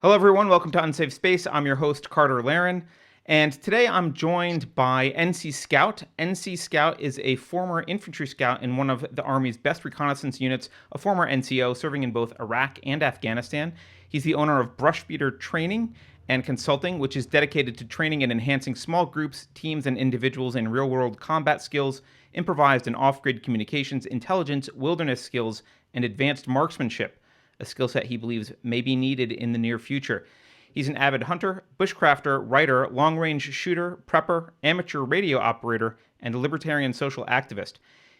Hello, everyone. Welcome to Unsafe Space. I'm your host, Carter Laren. And today I'm joined by NC Scout. NC Scout is a former infantry scout in one of the Army's best reconnaissance units, a former NCO serving in both Iraq and Afghanistan. He's the owner of Brushbeater Training and Consulting, which is dedicated to training and enhancing small groups, teams, and individuals in real-world combat skills, improvised and off-grid communications, intelligence, wilderness skills, and advanced marksmanship, a skill set he believes may be needed in the near future. He's an avid hunter, bushcrafter, writer, long-range shooter, prepper, amateur radio operator, and a libertarian social activist.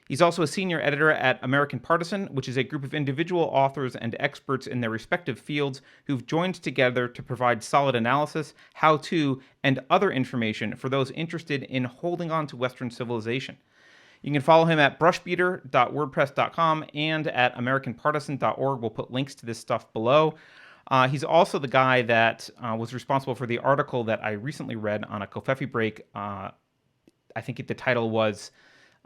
He's also a senior editor at American Partisan, which is a group of individual authors and experts in their respective fields who've joined together to provide solid analysis, how-to, and other information for those interested in holding on to Western civilization. You can follow him at brushbeater.wordpress.com and at americanpartisan.org. We'll put links to this stuff below. He's also the guy that was responsible for the article that I recently read on a Covfefe break. I think the title was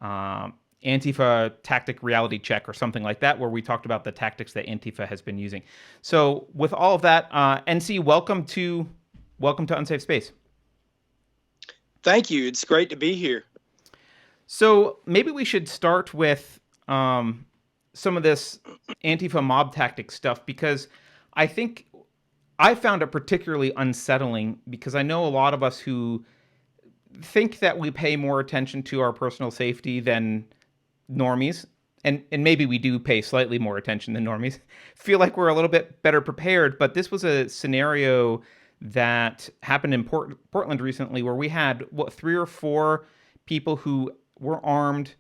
Antifa Tactic Reality Check or something like that, where we talked about the tactics that Antifa has been using. So with all of that, NC, welcome to Unsafe Space. Thank you. It's great to be here. So maybe we should start with some of this Antifa mob tactic stuff, because I think I found it particularly unsettling, because I know a lot of us who think that we pay more attention to our personal safety than normies, and maybe we do pay slightly more attention than normies, feel like we're a little bit better prepared. But this was a scenario that happened in Portland recently, where we had, 3 or 4 people who were armed,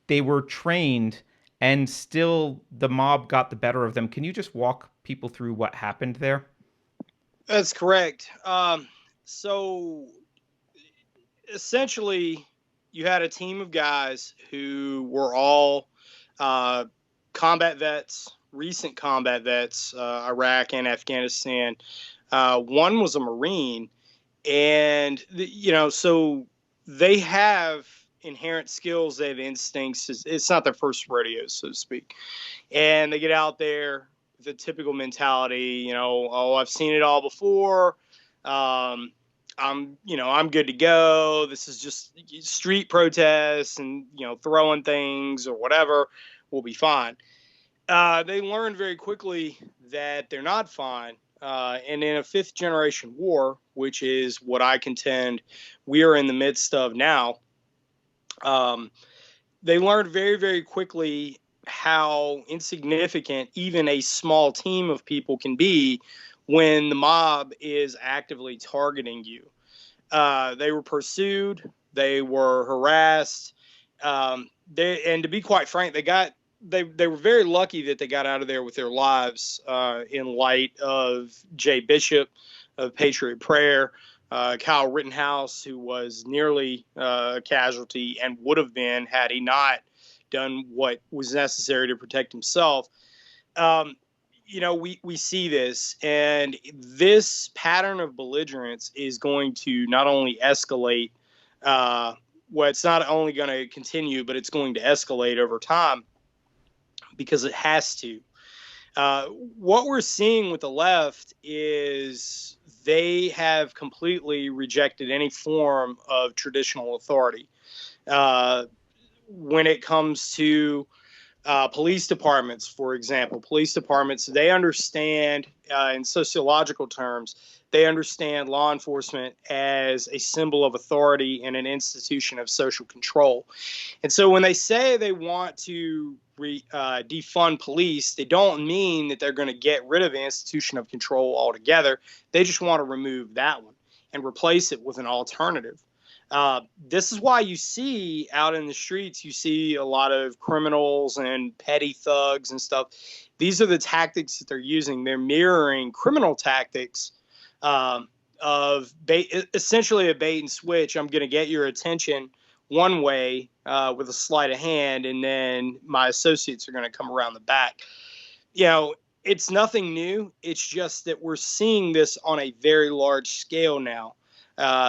they were trained, and still the mob got the better of them. Can you just walk people through what happened there? That's correct. So essentially, you had a team of guys who were all combat vets, recent combat vets, Iraq and Afghanistan. One was a Marine, and so they have inherent skills, they have instincts. It's not their first rodeo, so to speak. And they get out there with a typical mentality, I've seen it all before. I'm good to go. This is just street protests and, throwing things or whatever. We'll be fine. They learned very quickly that they're not fine. And in a 5th generation war, which is what I contend we are in the midst of now, they learned very, very quickly how insignificant even a small team of people can be when the mob is actively targeting you. They were pursued, they were harassed, and to be quite frank, they were very lucky that they got out of there with their lives, in light of Jay Bishop of Patriot Prayer, Kyle Rittenhouse, who was nearly a casualty and would have been had he not done what was necessary to protect himself. We see this, and this pattern of belligerence is going to not only escalate, it's not only going to continue, but it's going to escalate over time, because it has to. What we're seeing with the left is they have completely rejected any form of traditional authority. When it comes to police departments, for example, they understand, in sociological terms, they understand law enforcement as a symbol of authority and an institution of social control. And so when they say they want to defund police, they don't mean that they're going to get rid of the institution of control altogether. They just want to remove that one and replace it with an alternative. This is why you see out in the streets, you see a lot of criminals and petty thugs and stuff. These are the tactics that they're using. They're mirroring criminal tactics of essentially a bait and switch. I'm going to get your attention one way with a sleight of hand, and then my associates are going to come around the back. It's nothing new. It's just that we're seeing this on a very large scale now.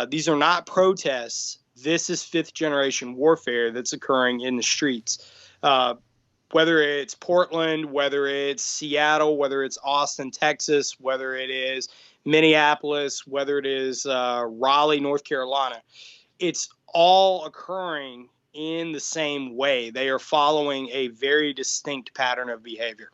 These are not protests. This is 5th generation warfare that's occurring in the streets. whether it's Portland, whether it's Seattle, whether it's Austin, Texas, whether it is Minneapolis, whether it is Raleigh, North Carolina, it's all occurring in the same way. They are following a very distinct pattern of behavior.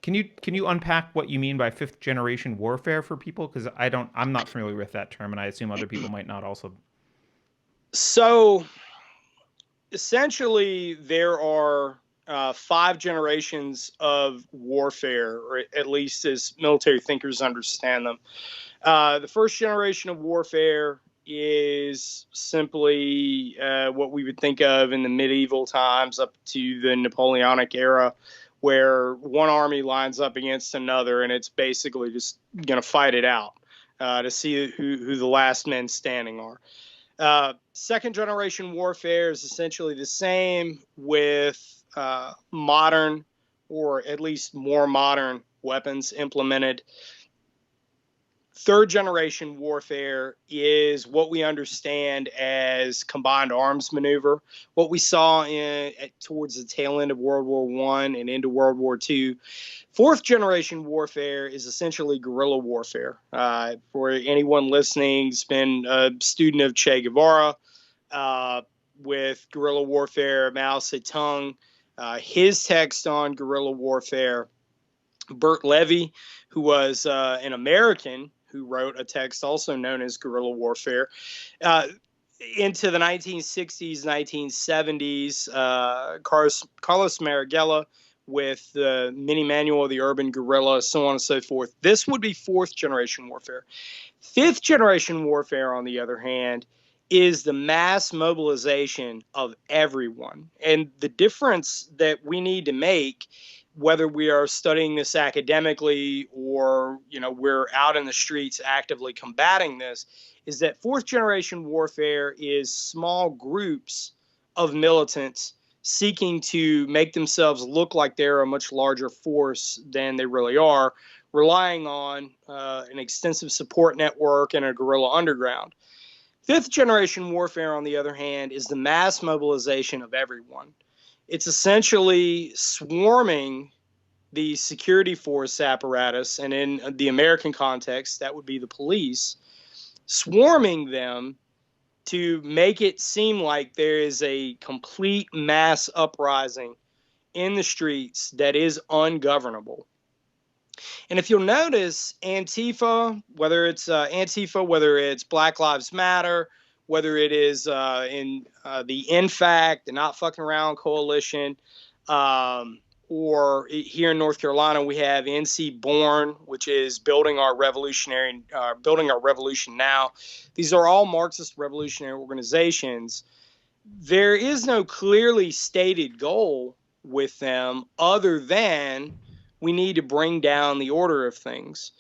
Can you unpack what you mean by fifth generation warfare for people? Because I'm not familiar with that term, and I assume other people might not also. So essentially, there are 5 generations of warfare, or at least as military thinkers understand them. The first generation of warfare is simply what we would think of in the medieval times up to the Napoleonic era, where one army lines up against another, and it's basically just going to fight it out to see who the last men standing are. Second generation warfare is essentially the same with modern, or at least more modern, weapons implemented. Third generation warfare is what we understand as combined arms maneuver. What we saw towards the tail end of World War I and into World War II. Fourth generation warfare is essentially guerrilla warfare. For anyone listening who's been a student of Che Guevara, with guerrilla warfare, Mao Zedong, his text on guerrilla warfare, Bert Levy, who was an American who wrote a text also known as guerrilla warfare. Into the 1960s, 1970s, Carlos Marighella with the mini manual of the urban guerrilla, so on and so forth. This would be fourth generation warfare. Fifth generation warfare, on the other hand, is the mass mobilization of everyone. And the difference that we need to make, whether we are studying this academically or, we're out in the streets actively combating this, is that fourth generation warfare is small groups of militants seeking to make themselves look like they're a much larger force than they really are, relying on an extensive support network and a guerrilla underground. Fifth generation warfare, on the other hand, is the mass mobilization of everyone. It's essentially swarming the security force apparatus, and in the American context, that would be the police, swarming them to make it seem like there is a complete mass uprising in the streets that is ungovernable. And if you'll notice, Antifa, whether it's Black Lives Matter, whether it is in the InFact, the Not Fucking Around Coalition, or here in North Carolina, we have NC Born, which is building our revolution now. These are all Marxist revolutionary organizations. There is no clearly stated goal with them other than we need to bring down the order of things.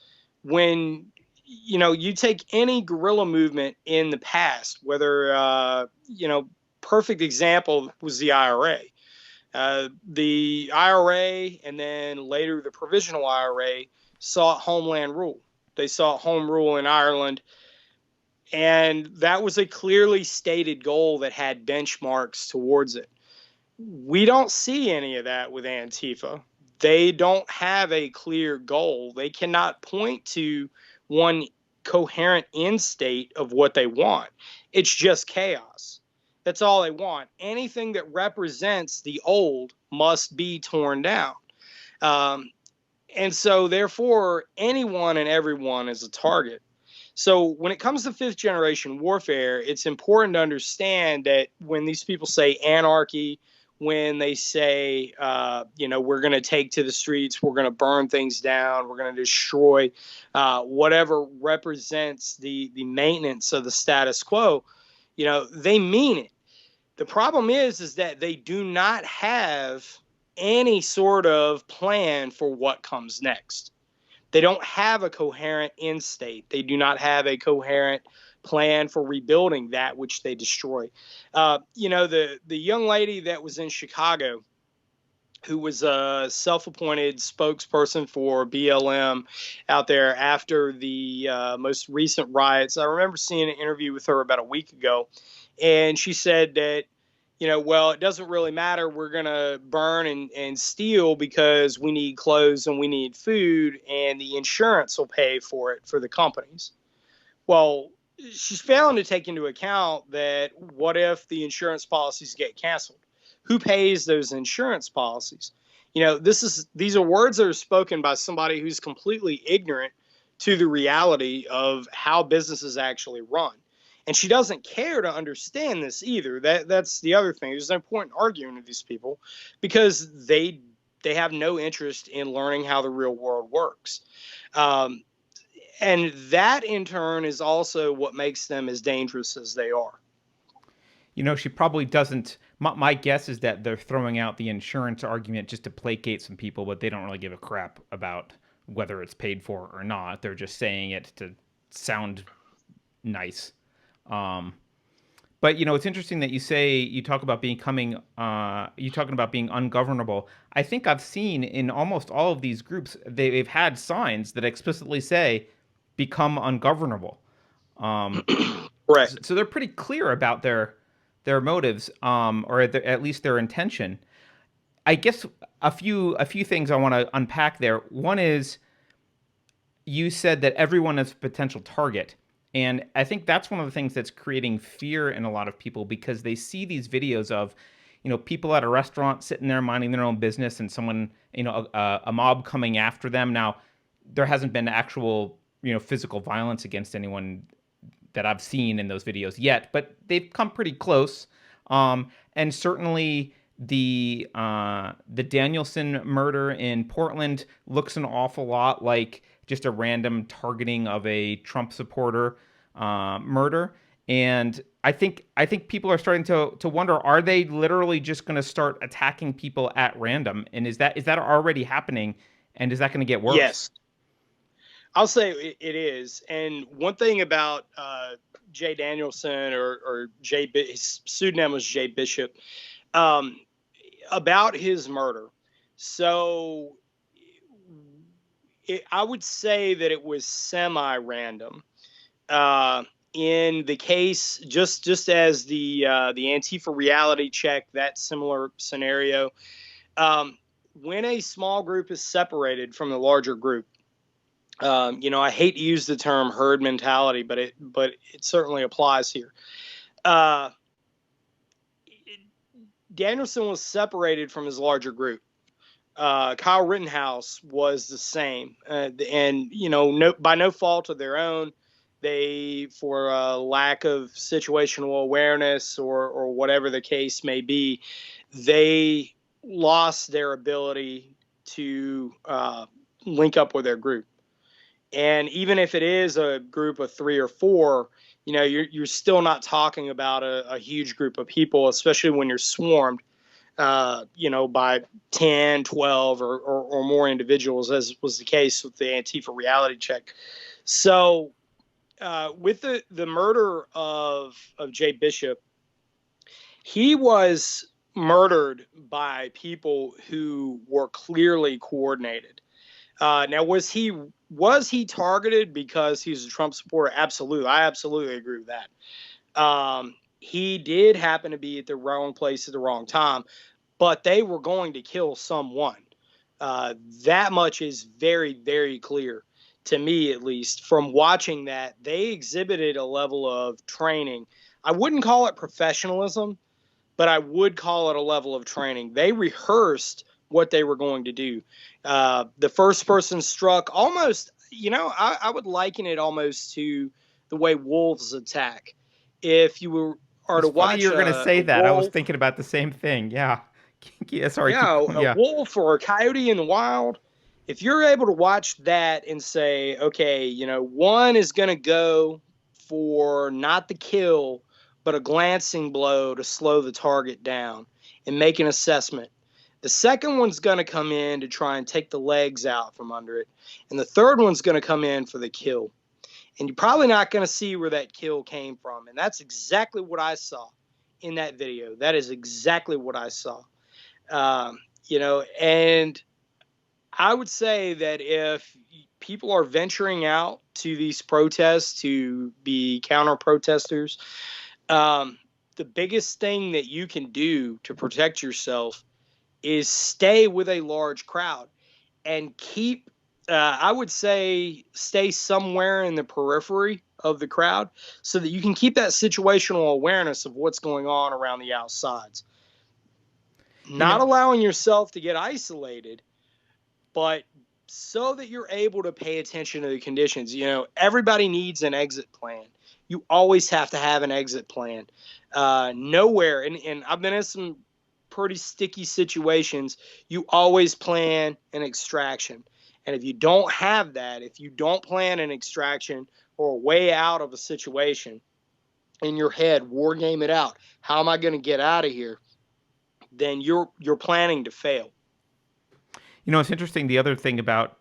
When you take any guerrilla movement in the past, whether perfect example was the IRA. The IRA and then later the Provisional IRA sought homeland rule. They sought home rule in Ireland, and that was a clearly stated goal that had benchmarks towards it. We don't see any of that with Antifa. They don't have a clear goal. They cannot point to one coherent end state of what they want. It's just chaos. That's all they want. Anything that represents the old must be torn down. And so, therefore, anyone and everyone is a target. So when it comes to fifth generation warfare, it's important to understand that when these people say anarchy, when they say, we're going to take to the streets, we're going to burn things down, we're going to destroy whatever represents the maintenance of the status quo, they mean it. The problem is that they do not have any sort of plan for what comes next. They don't have a coherent end state. They do not have a coherent plan for rebuilding that which they destroy. The young lady that was in Chicago, who was a self-appointed spokesperson for BLM out there after the most recent riots, I remember seeing an interview with her about a week ago, and she said that well, it doesn't really matter. We're going to burn and steal because we need clothes and we need food, and the insurance will pay for it for the companies. Well, she's failing to take into account that what if the insurance policies get canceled? Who pays those insurance policies? These are words that are spoken by somebody who's completely ignorant to the reality of how businesses actually run. And she doesn't care to understand this either. That's the other thing. There's no point in arguing with these people because they have no interest in learning how the real world works. And that in turn is also what makes them as dangerous as they are. She probably doesn't. My guess is that they're throwing out the insurance argument just to placate some people, but they don't really give a crap about whether it's paid for or not. They're just saying it to sound nice. But it's interesting that you talk about becoming you talking about being ungovernable. I think I've seen in almost all of these groups they've had signs that explicitly say become ungovernable. Correct. So they're pretty clear about their motives, or at least their intention. I guess a few things I want to unpack there. One is you said that everyone is a potential target. And I think that's one of the things that's creating fear in a lot of people because they see these videos of, people at a restaurant sitting there minding their own business and someone, a mob coming after them. Now, there hasn't been actual, physical violence against anyone that I've seen in those videos yet, but they've come pretty close. And certainly the Danielson murder in Portland looks an awful lot like just a random targeting of a Trump supporter murder. And I think people are starting to wonder, are they literally just going to start attacking people at random? And is that already happening? And is that going to get worse? Yes. I'll say it is. And one thing about Jay Danielson or his pseudonym was Jay Bishop, about his murder. So I would say that it was semi-random. In the case, just as the Antifa reality check, that similar scenario, when a small group is separated from the larger group, I hate to use the term herd mentality, but it certainly applies here. Danielson was separated from his larger group. Kyle Rittenhouse was the same, and by no fault of their own, they, for lack of situational awareness or whatever the case may be, they lost their ability to link up with their group. And even if it is a group of 3 or 4, you're still not talking about a huge group of people, especially when you're swarmed, by 10, 12 or more individuals, as was the case with the Antifa reality check. So with the murder of Jay Bishop, he was murdered by people who were clearly coordinated. Now, was he targeted because he's a Trump supporter? Absolutely. I absolutely agree with that. He did happen to be at the wrong place at the wrong time, but they were going to kill someone. That much is very, very clear to me, at least, from watching that. They exhibited a level of training. I wouldn't call it professionalism, but I would call it a level of training. They rehearsed what they were going to do. The first person struck almost, I would liken it almost to the way wolves attack. If you are to watch, you're going to say that. Wolf, I was thinking about the same thing. Yeah. Yeah. Sorry. A wolf or a coyote in the wild. If you're able to watch that and say, okay, one is going to go for not the kill, but a glancing blow to slow the target down and make an assessment. The second one's going to come in to try and take the legs out from under it. And the third one's going to come in for the kill. And you're probably not going to see where that kill came from. And that's exactly what I saw in that video. That is exactly what I saw. And I would say that if people are venturing out to these protests to be counter protesters, the biggest thing that you can do to protect yourself is stay with a large crowd and keep, I would say, stay somewhere in the periphery of the crowd so that you can keep that situational awareness of what's going on around the outsides. Not allowing yourself to get isolated, but so that you're able to pay attention to the conditions. Everybody needs an exit plan. You always have to have an exit plan. Nowhere, and I've been in some pretty sticky situations, you always plan an extraction. And if you don't have that, if you don't plan an extraction or a way out of a situation in your head, war game it out. How am I going to get out of here? Then you're planning to fail. It's interesting. The other thing about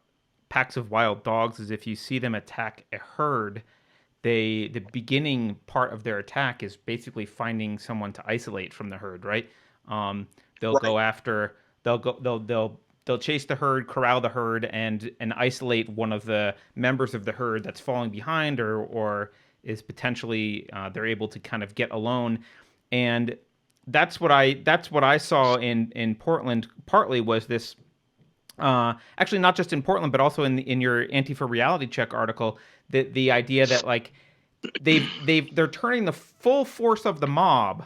packs of wild dogs is if you see them attack a herd, the beginning part of their attack is basically finding someone to isolate from the herd, right? They'll go after, they'll chase the herd, corral the herd, and isolate one of the members of the herd that's falling behind or is potentially they're able to kind of get alone. And that's what I saw in Portland. Partly was this, actually not just in Portland, but also in your Antifa reality check article, the idea that like they're turning the full force of the mob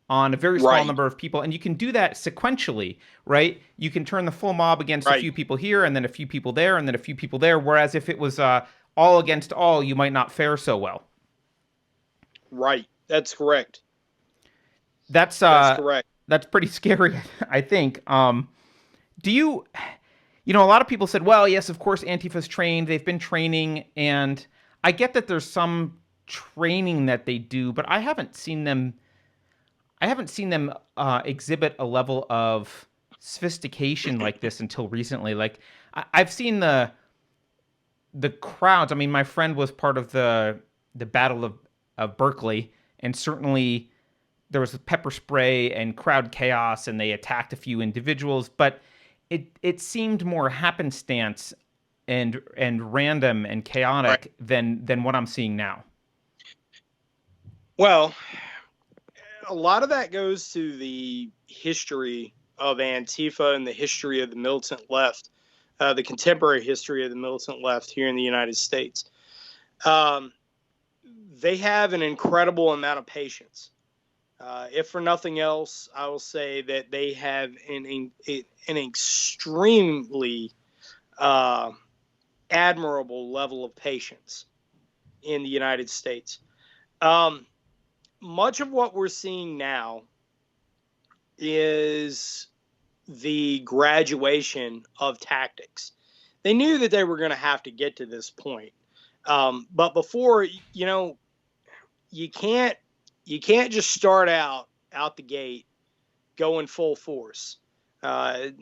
on a very small number of people, and you can do that sequentially, right? You can turn the full mob against a few people here, and then a few people there, and then a few people there. Whereas if it was all against all, you might not fare so well. Right. That's correct. That's correct. That's pretty scary, I think. Do you, a lot of people said, well, yes, of course, Antifa's trained. They've been training, and I get that there's some training that they do, but I haven't seen them exhibit a level of sophistication like this until recently. Like I've seen the crowds. I mean, my friend was part of the Battle of Berkeley, and certainly there was pepper spray and crowd chaos, and they attacked a few individuals, but it seemed more happenstance and random and chaotic than what I'm seeing now. Well, a lot of that goes to the history of Antifa and the history of the militant left, the contemporary history of the militant left here in the United States. They have an incredible amount of patience. If for nothing else, I will say that they have an extremely admirable level of patience in the United States. Much of what we're seeing now is the graduation of tactics. They knew that they were going to have to get to this point. But before, you can't just start out the gate going full force. They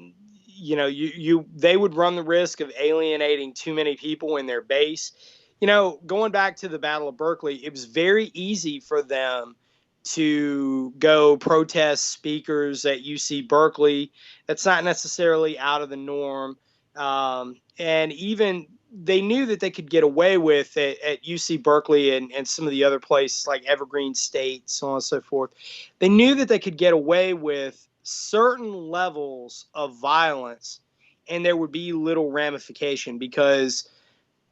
would run the risk of alienating too many people in their base. Going back to the Battle of Berkeley, it was very easy for them to go protest speakers at UC Berkeley. That's not necessarily out of the norm. And even they knew that they could get away with it at UC Berkeley and some of the other places like Evergreen State, so on and so forth. They knew that they could get away with certain levels of violence and there would be little ramification because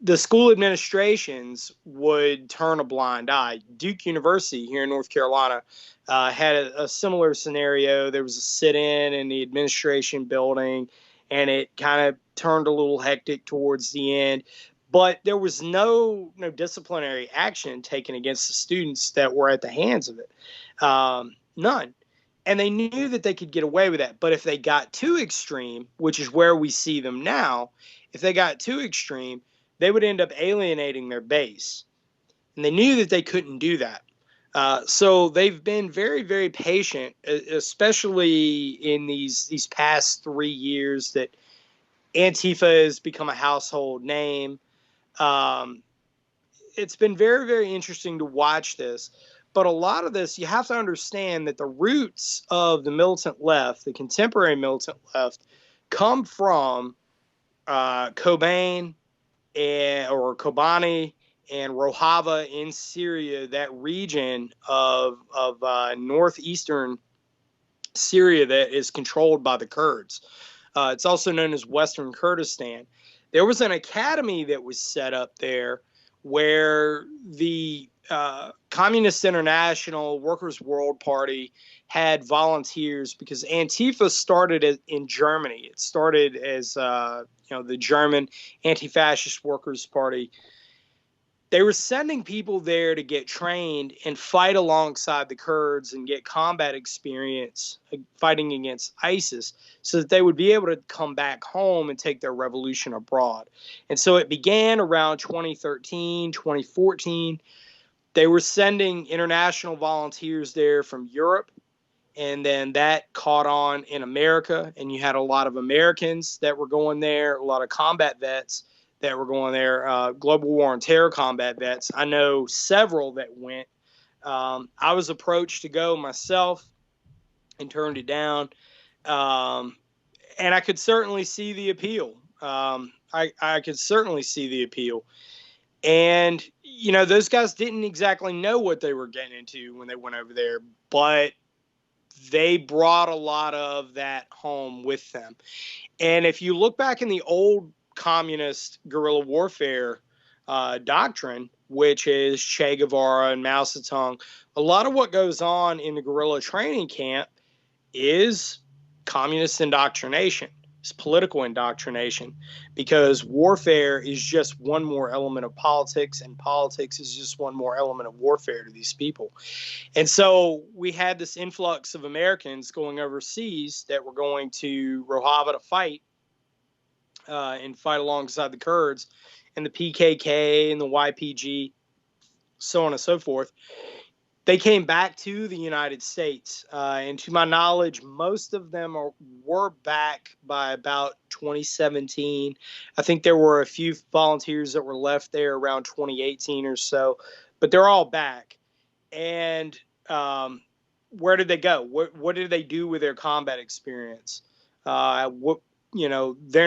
the school administrations would turn a blind eye. Duke University here in North Carolina had a similar scenario. There was a sit-in in the administration building, and it kind of turned a little hectic towards the end. But there was no disciplinary action taken against the students that were at the hands of it. None. And they knew that they could get away with that. But if they got too extreme, which is where we see them now, if they got too extreme, they would end up alienating their base. And they knew that they couldn't do that. So they've been very, very patient, especially in these past 3 years that Antifa has become a household name. It's been very, very interesting to watch this. But a lot of this, you have to understand that the roots of the militant left, the contemporary militant left, come from Cobain or Kobani and Rojava in Syria, that region of northeastern Syria that is controlled by the Kurds. It's also known as Western Kurdistan. There was an academy that was set up there where the Communist International Workers' World Party had volunteers, because Antifa started in Germany. It started as the German Anti-Fascist Workers' Party. They were sending people there to get trained and fight alongside the Kurds and get combat experience fighting against ISIS, so that they would be able to come back home and take their revolution abroad. And so it began around 2013, 2014. They were sending international volunteers there from Europe, and then that caught on in America, and you had a lot of Americans that were going there, a lot of combat vets that were going there, global war on terror combat vets. I know several that went. I was approached to go myself and turned it down. And I could certainly see the appeal. I could certainly see the appeal. And, those guys didn't exactly know what they were getting into when they went over there, but they brought a lot of that home with them. And if you look back in the old communist guerrilla warfare doctrine, which is Che Guevara and Mao Zedong, a lot of what goes on in the guerrilla training camp is communist indoctrination. It's political indoctrination, because warfare is just one more element of politics, and politics is just one more element of warfare to these people. And so we had this influx of Americans going overseas that were going to Rojava to fight and fight alongside the Kurds and the PKK and the YPG, so on and so forth. They came back to the United States, and to my knowledge, most of them were back by about 2017. I think there were a few volunteers that were left there around 2018 or so, but they're all back. And where did they go? What did they do with their combat experience? They're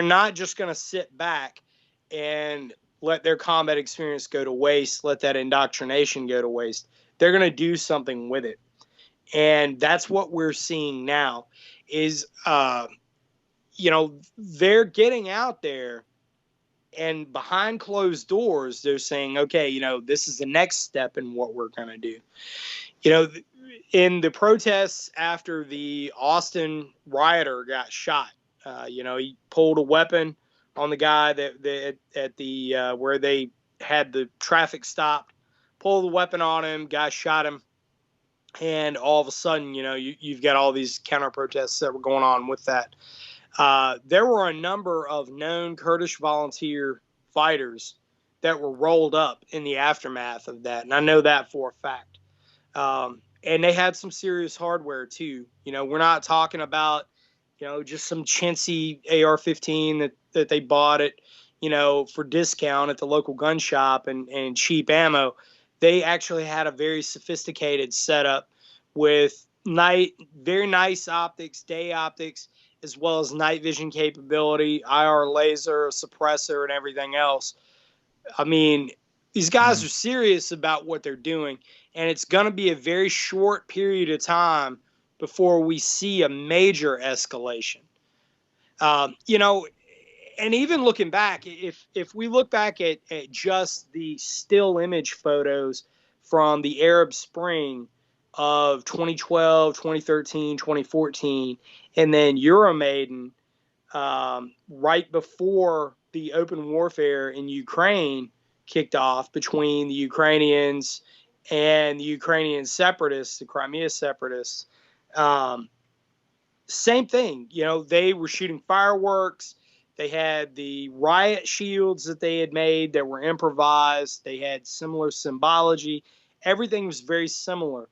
not just going to sit back and let their combat experience go to waste, let that indoctrination go to waste. They're going to do something with it. And that's what we're seeing now is, they're getting out there, and behind closed doors, they're saying, okay, this is the next step in what we're going to do. In the protests after the Austin rioter got shot, he pulled a weapon on the guy that at the where they had the traffic stopped, pulled the weapon on him, guy shot him, and all of a sudden, you've got all these counter protests that were going on with that. There were a number of known Kurdish volunteer fighters that were rolled up in the aftermath of that, and I know that for a fact. And they had some serious hardware too. We're not talking about just some chintzy AR-15 that they bought it, for discount at the local gun shop and cheap ammo. They actually had a very sophisticated setup with very nice optics, day optics, as well as night vision capability, IR laser, suppressor, and everything else. I mean, these guys are serious about what they're doing, and it's going to be a very short period of time before we see a major escalation. And even looking back, if we look back at just the still image photos from the Arab Spring of 2012, 2013, 2014, and then Euromaidan right before the open warfare in Ukraine kicked off between the Ukrainians and the Ukrainian separatists, the Crimea separatists, same thing. They were shooting fireworks. They had the riot shields that they had made that were improvised. They had similar symbology. Everything was very similar.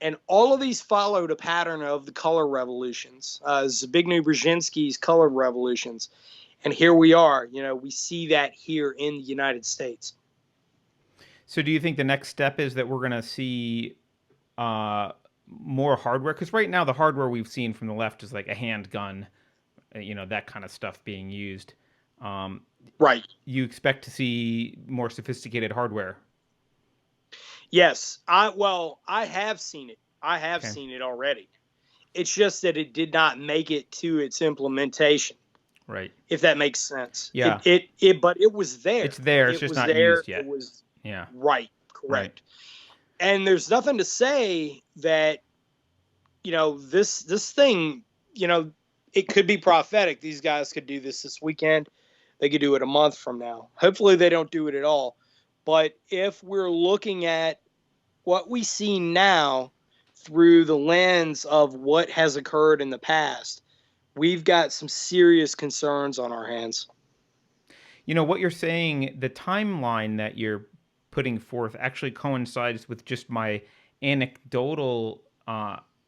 And all of these followed a pattern of the color revolutions, Zbigniew Brzezinski's color revolutions. And here we are. We see that here in the United States. So do you think the next step is that we're going to see more hardware? Because right now the hardware we've seen from the left is like a handgun, that kind of stuff being used. Right. you expect to see more sophisticated hardware. Yes. I have seen it. I have Okay. seen it already. It's just that it did not make it to its implementation, Right. if that makes sense. Yeah. But it was there. It's there. It's It just was not there. used It yet. was Yeah. right. Right. Correct. And there's nothing to say that, this thing, it could be prophetic. These guys could do this weekend. They could do it a month from now. Hopefully they don't do it at all. But if we're looking at what we see now through the lens of what has occurred in the past, we've got some serious concerns on our hands. What you're saying, the timeline that you're putting forth actually coincides with just my anecdotal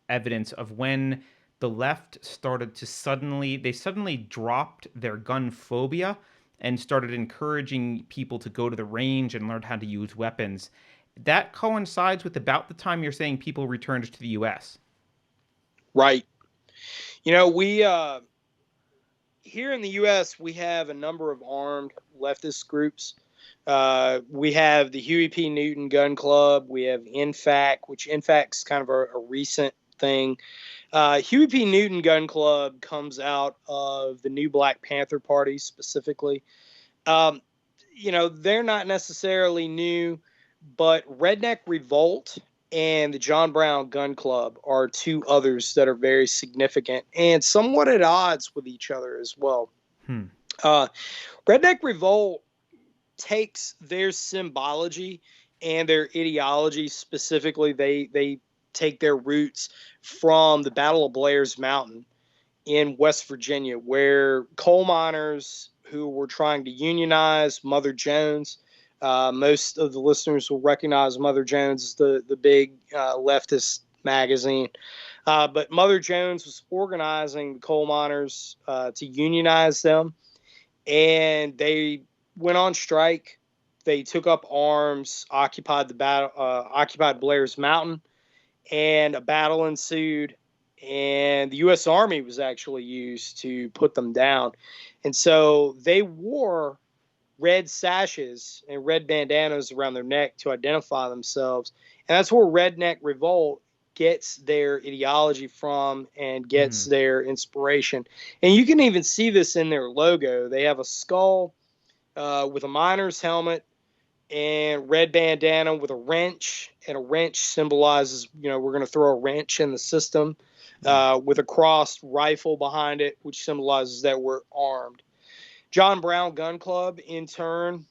evidence of when the left started to suddenly dropped their gun phobia and started encouraging people to go to the range and learn how to use weapons. That coincides with about the time you're saying people returned to the U.S. Right. We here in the U.S., we have a number of armed leftist groups. We have the Huey P. Newton Gun Club. We have INFAC, which INFAC is kind of a recent thing. Huey P. Newton Gun Club comes out of the new Black Panther Party specifically. They're not necessarily new, but Redneck Revolt and the John Brown Gun Club are two others that are very significant and somewhat at odds with each other as well. Hmm. Redneck Revolt takes their symbology and their ideology specifically. They take their roots from the Battle of Blair's Mountain in West Virginia, where coal miners who were trying to unionize Mother Jones. Most of the listeners will recognize Mother Jones as the big leftist magazine. But Mother Jones was organizing the coal miners to unionize them, and they went on strike. They took up arms, occupied Blair's Mountain, and a battle ensued. And the U.S. Army was actually used to put them down. And so they wore red sashes and red bandanas around their neck to identify themselves. And that's where Redneck Revolt gets their ideology from and gets their inspiration. And you can even see this in their logo. They have a skull with a miner's helmet and red bandana with a wrench, and a wrench symbolizes, we're going to throw a wrench in the system, with a crossed rifle behind it, which symbolizes that we're armed. John Brown Gun Club, in turn,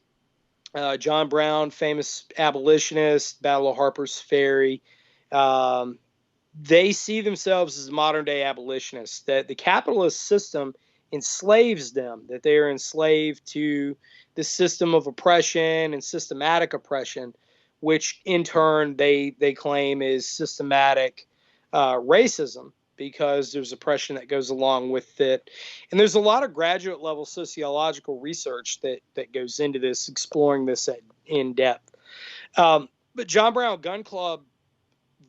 John Brown, famous abolitionist, Battle of Harper's Ferry, they see themselves as modern day abolitionists, that the capitalist system enslaves them, that they are enslaved to the system of oppression and systematic oppression, which in turn they claim is systematic racism, because there's oppression that goes along with it. And there's a lot of graduate level sociological research that goes into this, exploring this in depth. But John Brown Gun Club,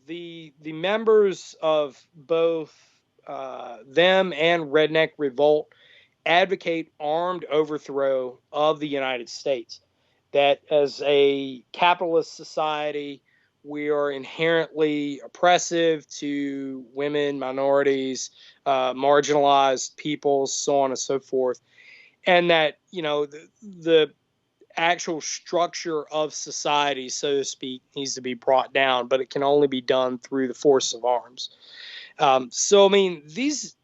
the members of both them and Redneck Revolt advocate armed overthrow of the United States. That as a capitalist society, we are inherently oppressive to women, minorities, marginalized peoples, so on and so forth. And that, the actual structure of society, so to speak, needs to be brought down, but it can only be done through the force of arms. So, I mean, these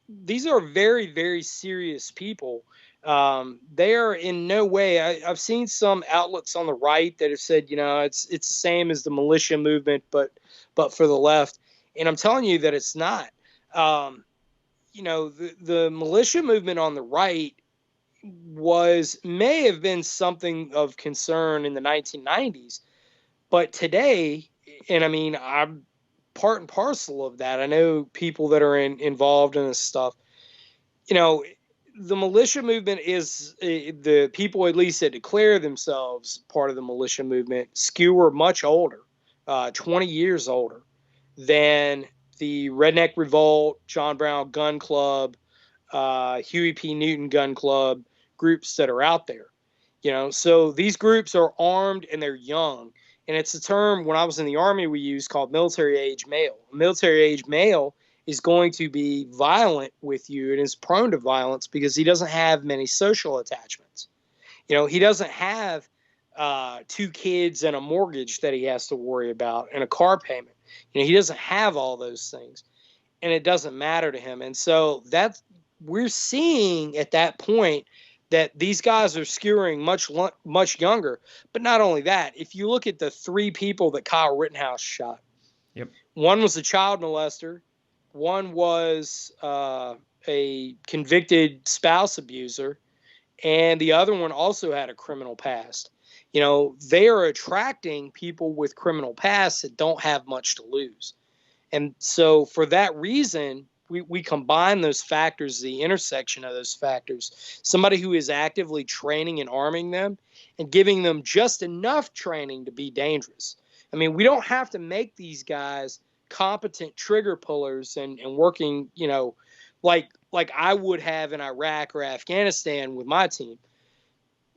are very, very serious people. They are in no way. I've seen some outlets on the right that have said, it's the same as the militia movement, but for the left. And I'm telling you that it's not. The militia movement on the right may have been something of concern in the 1990s, but today, and I mean, I'm part and parcel of that. I know people that are involved in this stuff. The militia movement is the people, at least that declare themselves part of the militia movement, skewer much older, 20 years older than the Redneck Revolt, John Brown Gun Club, Huey P. Newton Gun Club groups that are out there. So these groups are armed and they're young. And it's a term when I was in the Army we used called military age male. A military age male is going to be violent with you and is prone to violence because he doesn't have many social attachments. He doesn't have 2 kids and a mortgage that he has to worry about and a car payment. He doesn't have all those things, and it doesn't matter to him. And so we're seeing at that point that these guys are skewering much younger. But not only that, if you look at the 3 people that Kyle Rittenhouse shot, Yep. One was a child molester, one was a convicted spouse abuser, and the other one also had a criminal past. They are attracting people with criminal pasts that don't have much to lose. And so for that reason, we combine those factors, the intersection of those factors, somebody who is actively training and arming them and giving them just enough training to be dangerous. I mean, we don't have to make these guys competent trigger pullers and working, like I would have in Iraq or Afghanistan with my team.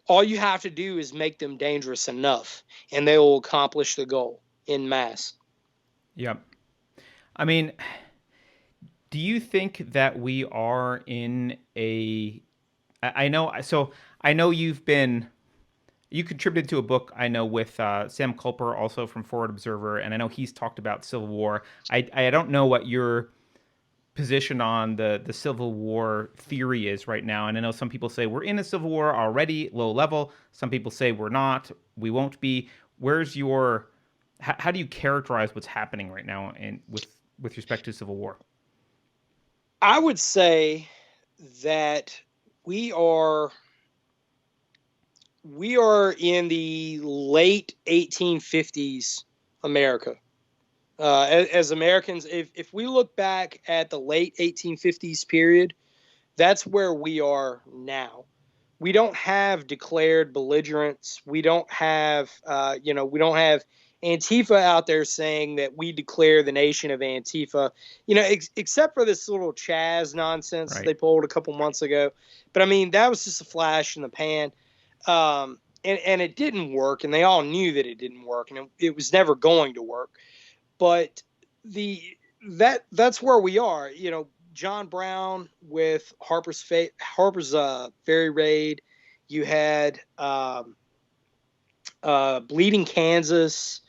All you have to do is make them dangerous enough, and they will accomplish the goal in mass. Yep. I mean, do you think that we are in I know you contributed to a book, I know, with Sam Culper, also from Forward Observer, and I know he's talked about Civil War. I don't know what your position on the Civil War theory is right now, and I know some people say we're in a Civil War already, low level. Some people say we're not, we won't be. How do you characterize what's happening right now with respect to Civil War? I would say that we are in the late 1850s America. As Americans, if we look back at the late 1850s period, that's where we are now. We don't have declared belligerents. We don't have, we don't have Antifa out there saying that we declare the nation of Antifa, except for this little Chaz nonsense they pulled a couple months ago. But I mean, that was just a flash in the pan. And it didn't work, and they all knew that it didn't work, and it was never going to work. But that's where we are. John Brown with Harper's Ferry Raid. You had Bleeding Kansas,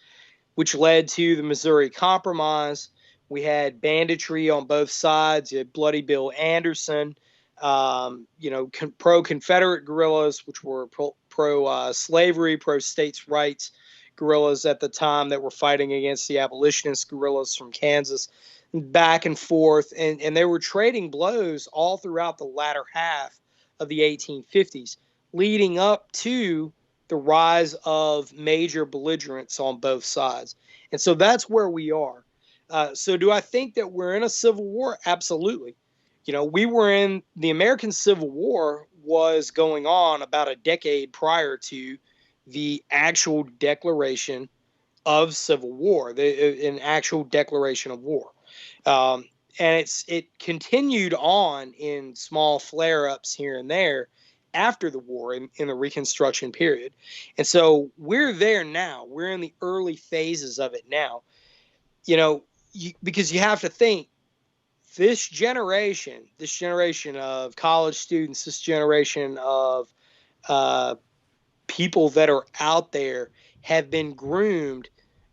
which led to the Missouri Compromise. We had banditry on both sides. You had Bloody Bill Anderson, pro-Confederate guerrillas, which were pro-slavery, pro-states' rights guerrillas at the time that were fighting against the abolitionist guerrillas from Kansas, back and forth. And they were trading blows all throughout the latter half of the 1850s, leading up to the rise of major belligerents on both sides. And so that's where we are. So do I think that we're in a civil war? Absolutely. The American Civil War was going on about a decade prior to the actual declaration of civil war, an actual declaration of war. And it continued on in small flare-ups here and there after the war in the Reconstruction period. And so we're there now. We're in the early phases of it now. Because you have to think, this generation of college students, this generation of people that are out there have been groomed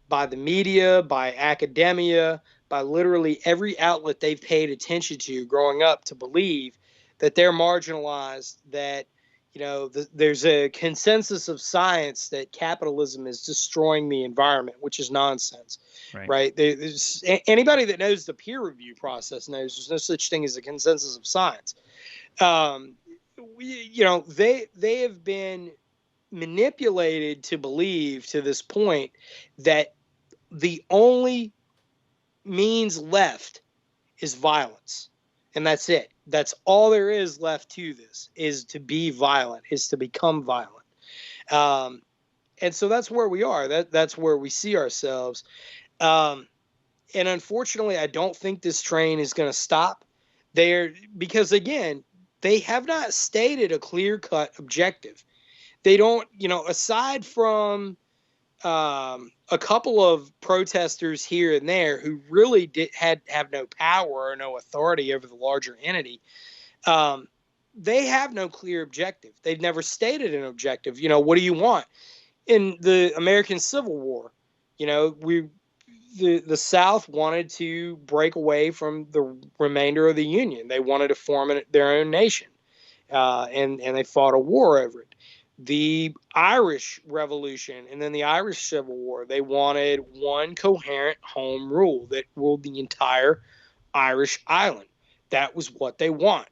by the media, by academia, by literally every outlet they've paid attention to growing up to believe that they're marginalized, that there's a consensus of science that capitalism is destroying the environment, which is nonsense, right? There's anybody that knows the peer review process knows there's no such thing as a consensus of science. They have been manipulated to believe to this point that the only means left is violence. And that's it. That's all there is left to this, is to be violent, is to become violent. And so that's where we are. That's where we see ourselves. And unfortunately, I don't think this train is going to stop there because, again, they have not stated a clear-cut objective. They don't, aside from a couple of protesters here and there who really have no power or no authority over the larger entity. They have no clear objective. They've never stated an objective. What do you want? In the American Civil War, the South wanted to break away from the remainder of the Union. They wanted to form their own nation, and they fought a war over it. The Irish Revolution and then the Irish Civil War, they wanted one coherent home rule that ruled the entire Irish island. That was what they want.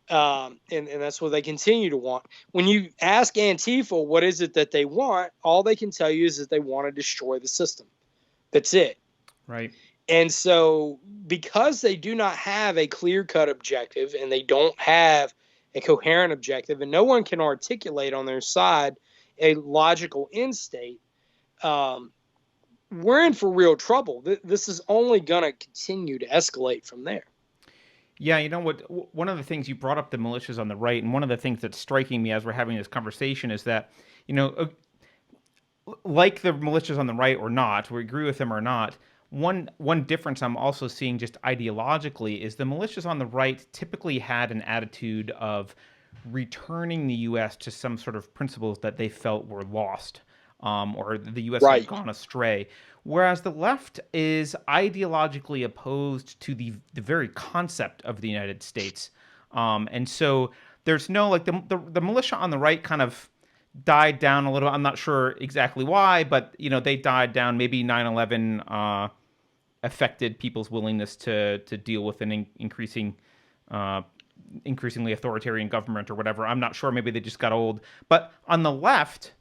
And that's what they continue to want. When you ask Antifa what is it that they want, all they can tell you is that they want to destroy the system. That's it. Right. And so because they do not have a clear-cut objective and they don't have a coherent objective, and no one can articulate on their side a logical end state, we're in for real trouble. This is only going to continue to escalate from there. Yeah, you know what? One of the things you brought up the militias on the right, and one of the things that's striking me as we're having this conversation is that, like the militias on the right or not, we agree with them or not, one difference I'm also seeing just ideologically is the militias on the right typically had an attitude of returning the U.S. to some sort of principles that they felt were lost, or the U.S. had gone astray. Whereas the left is ideologically opposed to the very concept of the United States. And so there's no, like, the militia on the right kind of died down a little. I'm not sure exactly why, but, they died down. Maybe 9/11 affected people's willingness to deal with an increasingly authoritarian government or whatever. I'm not sure. Maybe they just got old. But on the left,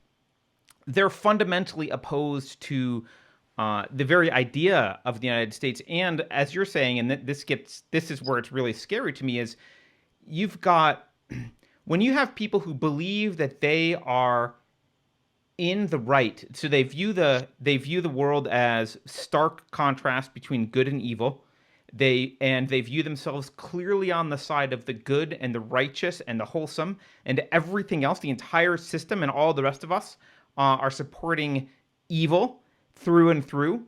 they're fundamentally opposed to the very idea of the United States. And as you're saying, and this is where it's really scary to me, is you've got, when you have people who believe that they are in the right, so they view the world as stark contrast between good and evil. They view themselves clearly on the side of the good and the righteous and the wholesome, and everything else, the entire system and all the rest of us are supporting evil through and through.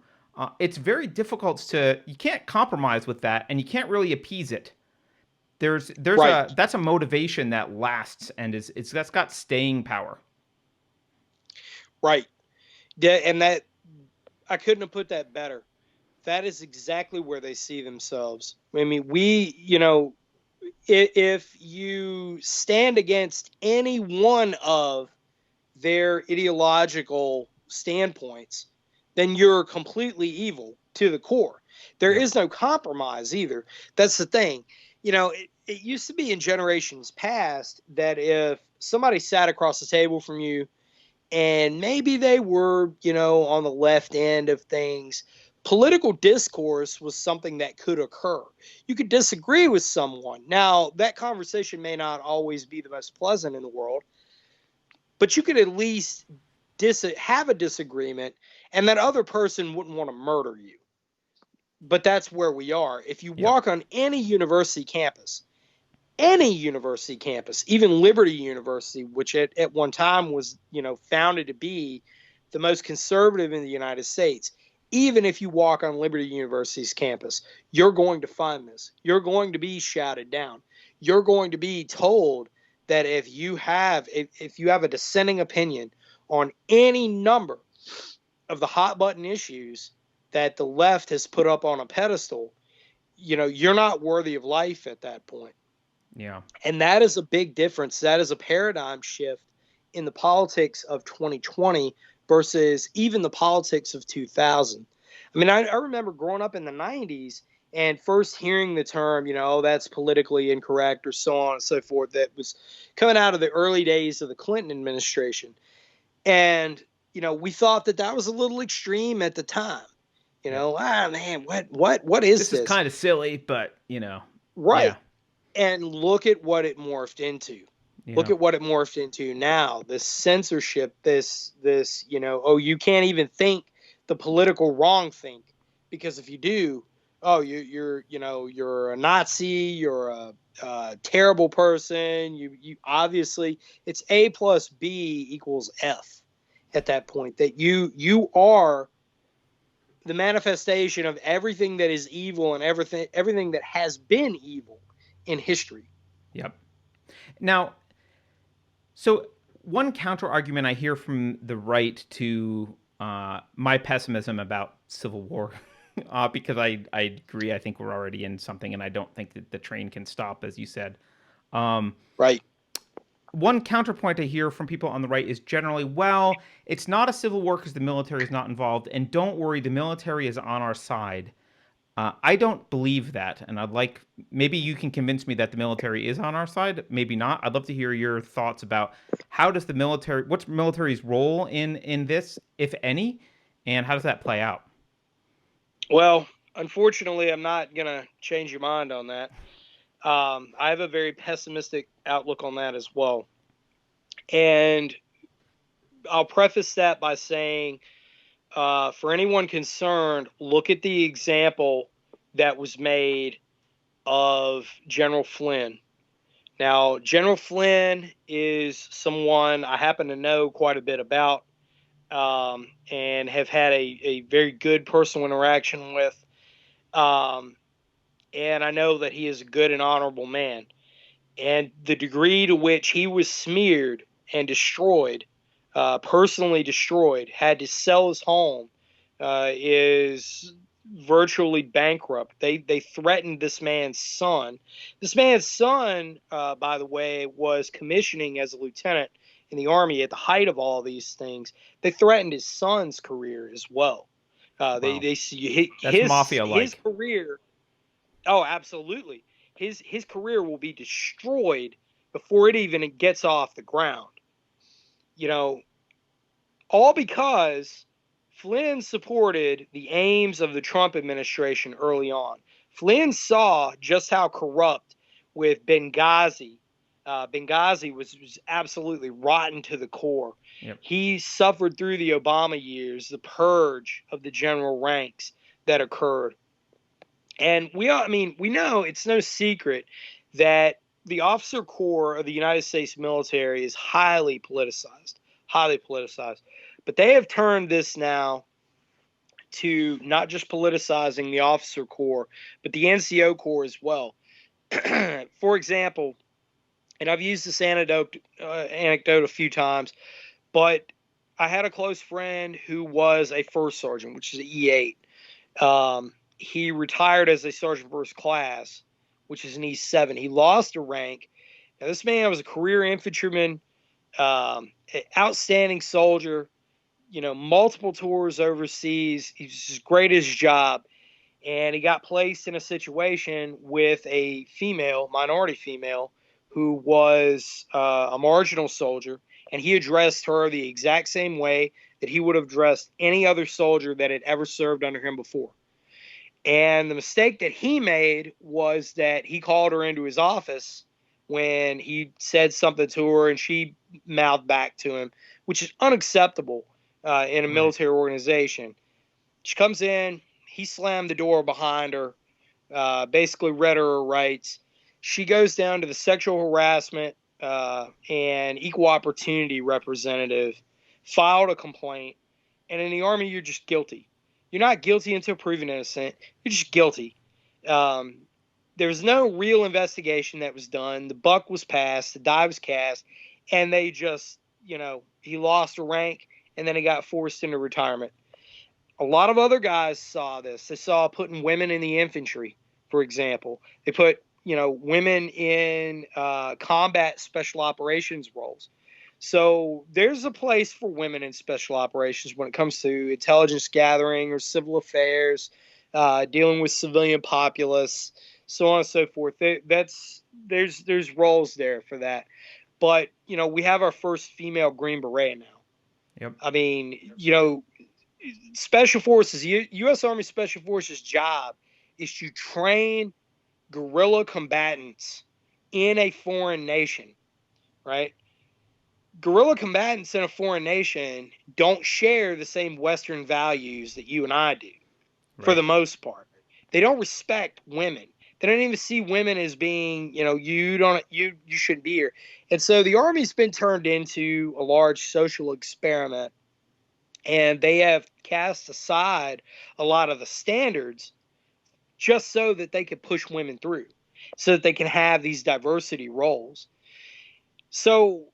It's very difficult you can't compromise with that, and you can't really appease it. That's a motivation that lasts and that's got staying power. Right. Yeah, and that, I couldn't have put that better. That is exactly where they see themselves. I mean, if you stand against any one of their ideological standpoints, then you're completely evil to the core. There is no compromise either. That's the thing. It used to be in generations past that if somebody sat across the table from you and maybe they were, on the left end of things, political discourse was something that could occur. You could disagree with someone. Now, that conversation may not always be the most pleasant in the world, but you could at least have a disagreement, and that other person wouldn't want to murder you. But that's where we are. If you walk on any university campus, even Liberty University, which at one time was, founded to be the most conservative in the United States, even if you walk on Liberty University's campus, you're going to find this. You're going to be shouted down. You're going to be told that if you have a dissenting opinion on any number of the hot button issues that the left has put up on a pedestal, you're not worthy of life at that point. Yeah. And that is a big difference. That is a paradigm shift in the politics of 2020 versus even the politics of 2000. I mean, I remember growing up in the 90s and first hearing the term, that's politically incorrect or so on and so forth, that was coming out of the early days of the Clinton administration. And, we thought that was a little extreme at the time. Man, what is this? This is kind of silly, but, Right. Yeah. And look at what it morphed into. Yeah. Look at what it morphed into now. This censorship, this, you can't even think the political wrong think, because if you do, oh, you're a Nazi, you're a terrible person. You obviously, it's A plus B equals F at that point. That you are the manifestation of everything that is evil and everything that has been evil in history. Yep. Now, so one counter argument I hear from the right to my pessimism about civil war, because I agree, I think we're already in something, and I don't think that the train can stop, as you said. Um, Right. One counterpoint I hear from people on the right is generally, well, it's not a civil war because the military is not involved, and don't worry, the military is on our side. I don't believe that, and I'd like maybe you can convince me that the military is on our side. Maybe not. I'd love to hear your thoughts about how does the military, what's military's role in this, if any, and how does that play out? Well, unfortunately, I'm not gonna change your mind on that. I have a very pessimistic outlook on that as well, and I'll preface that by saying, for anyone concerned, look at the example that was made of General Flynn. Now, General Flynn is someone I happen to know quite a bit about, and have had a very good personal interaction with. Um, and I know that he is a good and honorable man. And the degree to which he was smeared and destroyed, personally destroyed, had to sell his home, is virtually bankrupt. They threatened this man's son. This man's son, by the way, was commissioning as a lieutenant in the army at the height of all these things. They threatened his son's career as well. Wow, They that's mafia his like. career. Oh, absolutely. His career will be destroyed before it even gets off the ground. You know, all because Flynn supported the aims of the Trump administration early on. Flynn saw just how corrupt with Benghazi. Benghazi was absolutely rotten to the core. Yep. He suffered through the Obama years, the purge of the general ranks that occurred. And we know it's no secret that the officer corps of the United States military is highly politicized, highly politicized. But they have turned this now to not just politicizing the officer corps, but the NCO corps as well. For example, and I've used this anecdote a few times, but I had a close friend who was a first sergeant, which is an E8. He retired as a sergeant first class, which is an E7. He lost a rank. Now, this man was a career infantryman, outstanding soldier, multiple tours overseas. He's just great at his job. And he got placed in a situation with a minority female, who was a marginal soldier. And he addressed her the exact same way that he would have addressed any other soldier that had ever served under him before. And the mistake that he made was that he called her into his office when he said something to her and she mouthed back to him, which is unacceptable in a Right. military organization. She comes in, he slammed the door behind her, basically read her rights. She goes down to the sexual harassment and equal opportunity representative, filed a complaint, and in the Army, you're just guilty. You're not guilty until proven innocent. You're just guilty. Um, there was no real investigation that was done. The buck was passed, the die was cast, and they just, he lost a rank and then he got forced into retirement. A lot of other guys saw this. They saw putting women in the infantry, for example. They put, women in combat special operations roles. So there's a place for women in special operations when it comes to intelligence gathering or civil affairs, dealing with civilian populace, so on and so forth. There's roles there for that. But we have our first female Green Beret now. Yep. I mean, Special Forces, U.S. Army Special Forces job is to train guerrilla combatants in a foreign nation, right? Guerrilla combatants in a foreign nation don't share the same Western values that you and I do, for Right. the most part. They don't respect women. They don't even see women as being, you shouldn't be here. And so the Army's been turned into a large social experiment, and they have cast aside a lot of the standards just so that they could push women through, so that they can have these diversity roles. So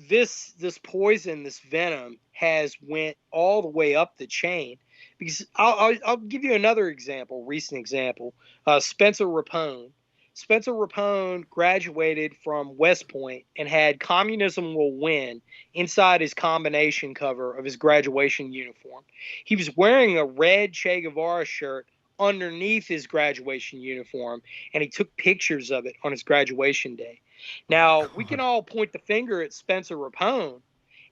this poison, this venom, has went all the way up the chain. Because I'll give you another example, recent example. Spencer Rapone. Spencer Rapone graduated from West Point and had "Communism Will Win" inside his combination cover of his graduation uniform. He was wearing a red Che Guevara shirt underneath his graduation uniform, and he took pictures of it on his graduation day. Now, we can all point the finger at Spencer Rapone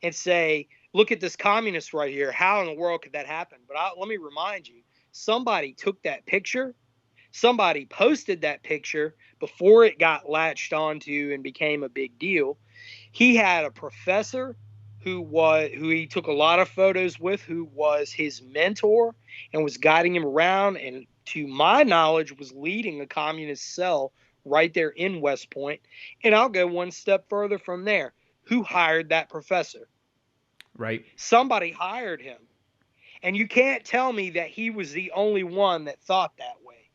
and say, look at this communist right here. How in the world could that happen? But let me remind you, somebody took that picture. Somebody posted that picture before it got latched onto and became a big deal. He had a professor who he took a lot of photos with, who was his mentor and was guiding him around, and to my knowledge was leading a communist cell right there in West Point. And I'll go one step further from there. Who hired that professor? Right. Somebody hired him. And you can't tell me that he was the only one that thought that way.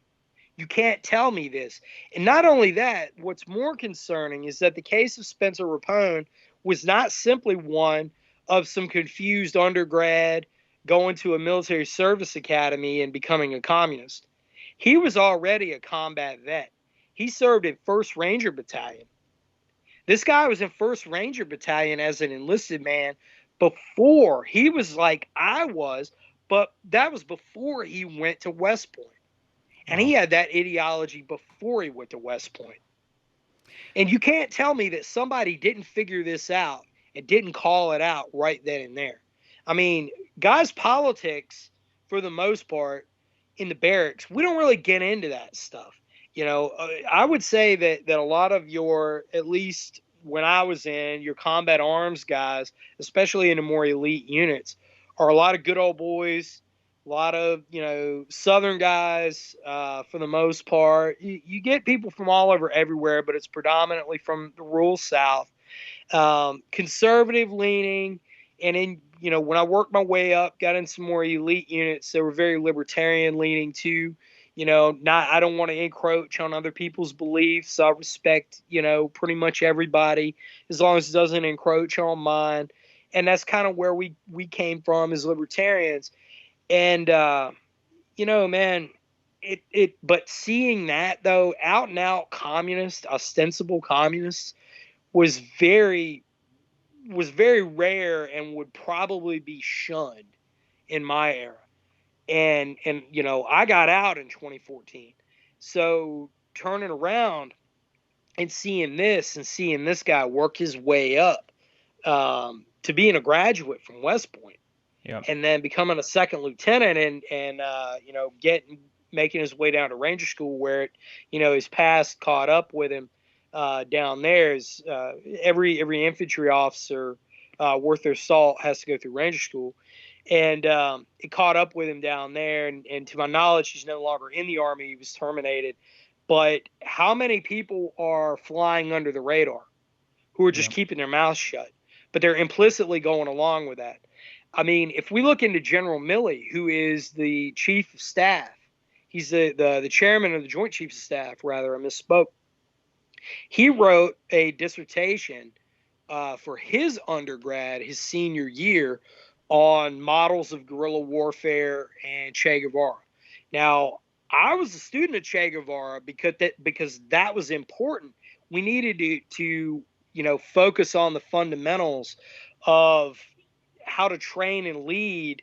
You can't tell me this. And not only that, what's more concerning is that the case of Spencer Rapone was not simply one of some confused undergrad going to a military service academy and becoming a communist. He was already a combat vet. He served in 1st Ranger Battalion. This guy was in 1st Ranger Battalion as an enlisted man before. He was like I was, but that was before he went to West Point. And he had that ideology before he went to West Point. And you can't tell me that somebody didn't figure this out and didn't call it out right then and there. I mean, guys' politics, for the most part, in the barracks, we don't really get into that stuff. I would say that a lot of your, at least when I was in, your combat arms guys, especially in the more elite units, are a lot of good old boys. A lot of, Southern guys, for the most part. You get people from all over everywhere, but it's predominantly from the rural South. Conservative leaning. And then, when I worked my way up, got in some more elite units, they were very libertarian leaning too. I don't want to encroach on other people's beliefs. So I respect, pretty much everybody as long as it doesn't encroach on mine. And that's kind of where we came from as libertarians. And, man, but seeing that though, out and out communist, ostensible communists was very rare and would probably be shunned in my era. And, I got out in 2014. So turning around and seeing this guy work his way up, to being a graduate from West Point. Yep. And then becoming a 2nd lieutenant and making his way down to Ranger School, where his past caught up with him down there. Is every infantry officer worth their salt has to go through Ranger School, and it caught up with him down there. And to my knowledge, he's no longer in the Army. He was terminated. But how many people are flying under the radar who are just keeping their mouths shut, but they're implicitly going along with that? I mean, if we look into General Milley, who is the chief of staff, he's the chairman of the Joint Chiefs of Staff, rather, I misspoke. He wrote a dissertation for his undergrad, his senior year, on models of guerrilla warfare and Che Guevara. Now, I was a student of Che Guevara because that was important. We needed to focus on the fundamentals of how to train and lead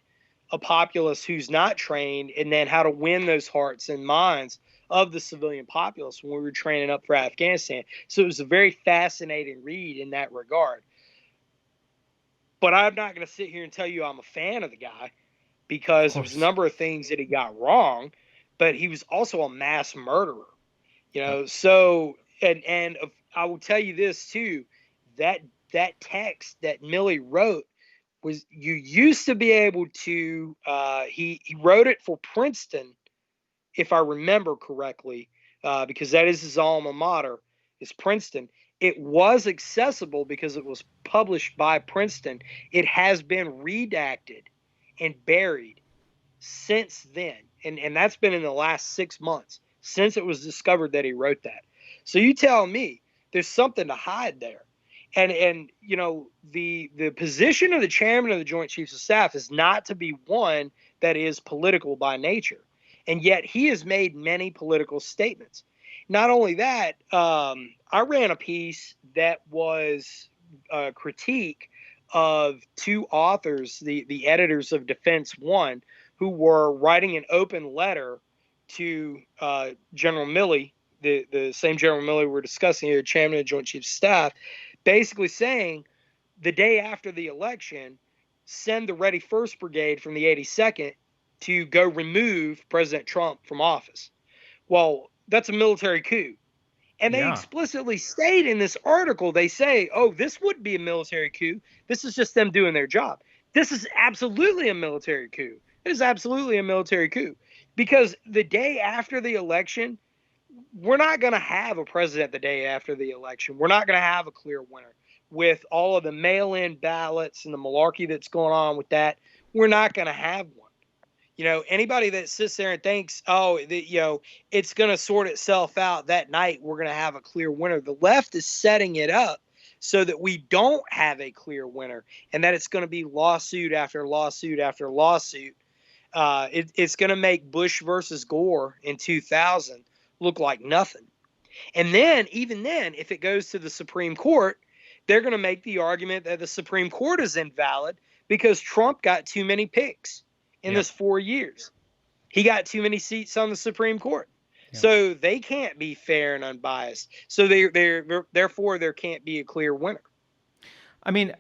a populace who's not trained, and then how to win those hearts and minds of the civilian populace when we were training up for Afghanistan. So it was a very fascinating read in that regard. But I'm not going to sit here and tell you I'm a fan of the guy, because there was a number of things that he got wrong, but he was also a mass murderer. So and I will tell you this too, that text that Milley wrote was, you used to be able to he wrote it for Princeton if I remember correctly, because that is his alma mater, is Princeton. It was accessible because it was published by Princeton. It has been redacted and buried since then. And that's been in the last 6 months since it was discovered that he wrote that. So you tell me there's something to hide there. And the position of the chairman of the Joint Chiefs of Staff is not to be one that is political by nature. And yet he has made many political statements. Not only that, I ran a piece that was a critique of two authors, the editors of Defense One, who were writing an open letter to General Milley, the same General Milley we're discussing here, chairman of the Joint Chiefs of Staff, basically saying the day after the election, send the Ready First Brigade from the 82nd to go remove President Trump from office. Well, that's a military coup. And they explicitly state in this article, they say, oh, this would be a military coup. This is just them doing their job. This is absolutely a military coup. It is absolutely a military coup. Because the day after the election, we're not going to have a president the day after the election. We're not going to have a clear winner. With all of the mail-in ballots and the malarkey that's going on with that, we're not going to have one. Anybody that sits there and thinks, it's going to sort itself out that night, we're going to have a clear winner. The left is setting it up so that we don't have a clear winner, and that it's going to be lawsuit after lawsuit after lawsuit. It's going to make Bush versus Gore in 2000 look like nothing. And then, even then, if it goes to the Supreme Court, they're going to make the argument that the Supreme Court is invalid because Trump got too many picks in this 4 years. He got too many seats on the Supreme Court. Yeah. So they can't be fair and unbiased. So therefore there can't be a clear winner. I mean,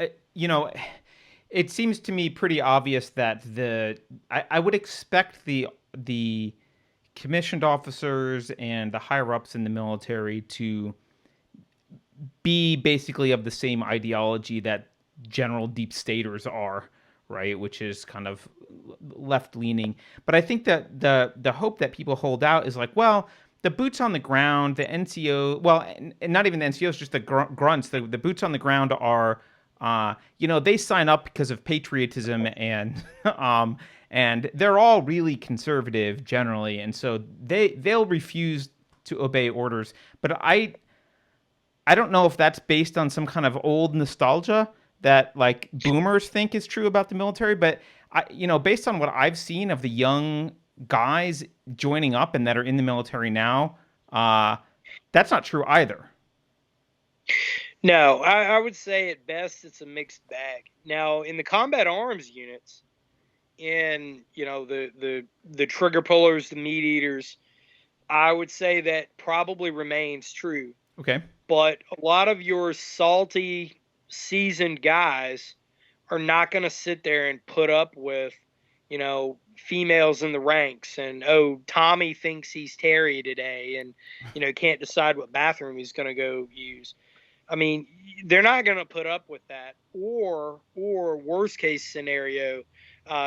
it seems to me pretty obvious that I would expect the commissioned officers and the higher ups in the military to be basically of the same ideology that general deep staters are, right? Which is kind of left leaning. But I think that the hope that people hold out is like, well, the boots on the ground, the NCO, well, and not even the NCOs, just the grunts, the boots on the ground are, they sign up because of patriotism and, and they're all really conservative generally. And so they'll refuse to obey orders. But I don't know if that's based on some kind of old nostalgia that like boomers think is true about the military, but based on what I've seen of the young guys joining up and that are in the military now, that's not true either. No, I would say at best it's a mixed bag. Now, in the combat arms units, in the trigger pullers, the meat eaters, I would say that probably remains true. Okay. But a lot of your salty, seasoned guys are not going to sit there and put up with, females in the ranks and, oh, Tommy thinks he's Terry today and, can't decide what bathroom he's going to go use. I mean, they're not going to put up with that. Or worst case scenario,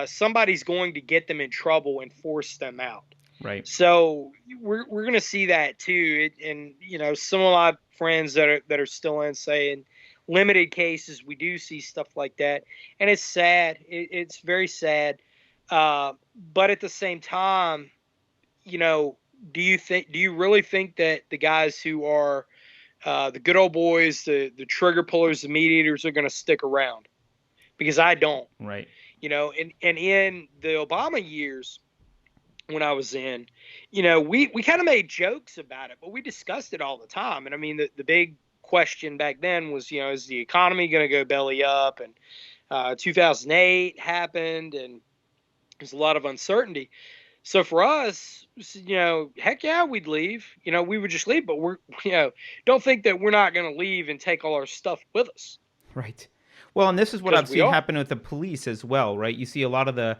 somebody's going to get them in trouble and force them out. Right. So we're going to see that too. And some of my friends that are still in saying limited cases, we do see stuff like that, and it's sad. It's very sad. But at the same time, do you really think that the guys who are the good old boys, the trigger pullers, the meat eaters are going to stick around? Because I don't. Right. And in the Obama years, when I was in, we kind of made jokes about it, but we discussed it all the time. And I mean, the big question back then was, is the economy going to go belly up? And 2008 happened, and there's a lot of uncertainty. So for us, heck yeah, we'd leave. We would just leave, but we're, don't think that we're not going to leave and take all our stuff with us. Right. Well, and this is what I've seen happen with the police as well, right? You see a lot of the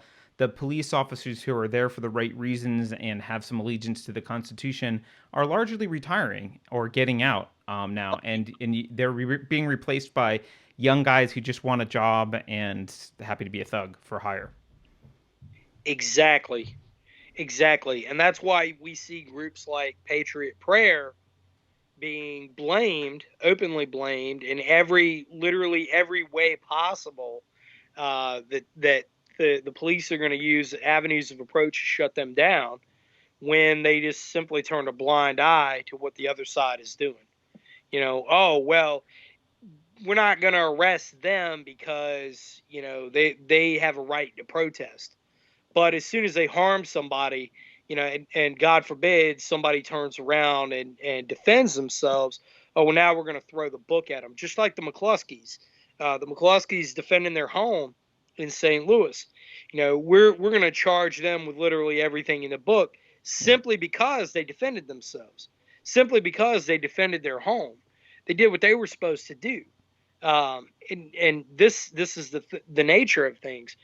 police officers who are there for the right reasons and have some allegiance to the Constitution are largely retiring or getting out now, and they're being replaced by young guys who just want a job and happy to be a thug for hire. Exactly. Exactly. And that's why we see groups like Patriot Prayer being blamed, openly blamed in literally every way possible, that the police are going to use avenues of approach to shut them down when they just simply turn a blind eye to what the other side is doing. Oh, well, we're not going to arrest them because, they have a right to protest. But as soon as they harm somebody, and God forbid somebody turns around and defends themselves, oh, well, now we're going to throw the book at them, just like the McCluskeys. The McCluskeys defending their home in St. Louis. We're going to charge them with literally everything in the book simply because they defended themselves, simply because they defended their home. They did what they were supposed to do. And this is the nature of things.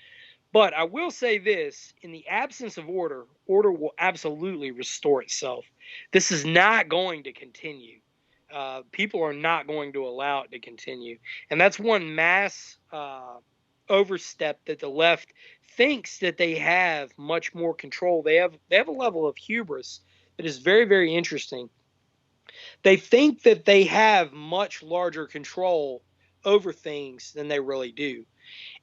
But I will say this, in the absence of order, order will absolutely restore itself. This is not going to continue. People are not going to allow it to continue. And that's one mass overstep that the left thinks that they have much more control. They have a level of hubris that is very, very interesting. They think that they have much larger control over things than they really do.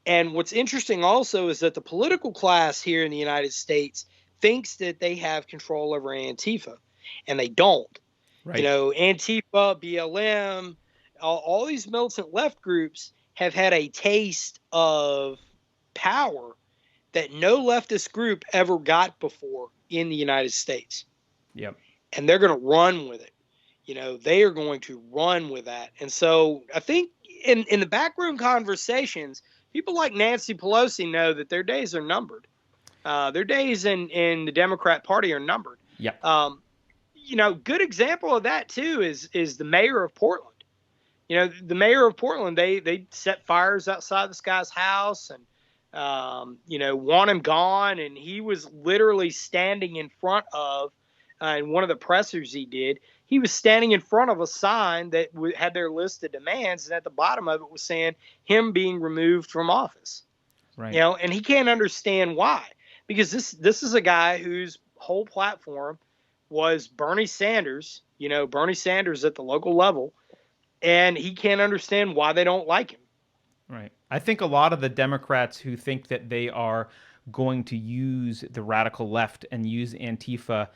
And what's interesting also is that the political class here in the United States thinks that they have control over Antifa, and they don't. Right. Antifa, BLM, all these militant left groups have had a taste of power that no leftist group ever got before in the United States. Yep. And they're going to run with it. They are going to run with that. And so I think in the backroom conversations, people like Nancy Pelosi know that their days are numbered. Their days in the Democrat Party are numbered. Yeah. Good example of that too is the mayor of Portland. The mayor of Portland, they set fires outside this guy's house and want him gone. And he was literally standing in front of, in one of the pressers he was standing in front of a sign that had their list of demands, and at the bottom of it was saying him being removed from office. Right. And he can't understand why, because this is a guy whose whole platform was Bernie Sanders, Bernie Sanders at the local level, and he can't understand why they don't like him. Right. I think a lot of the Democrats who think that they are going to use the radical left and use Antifa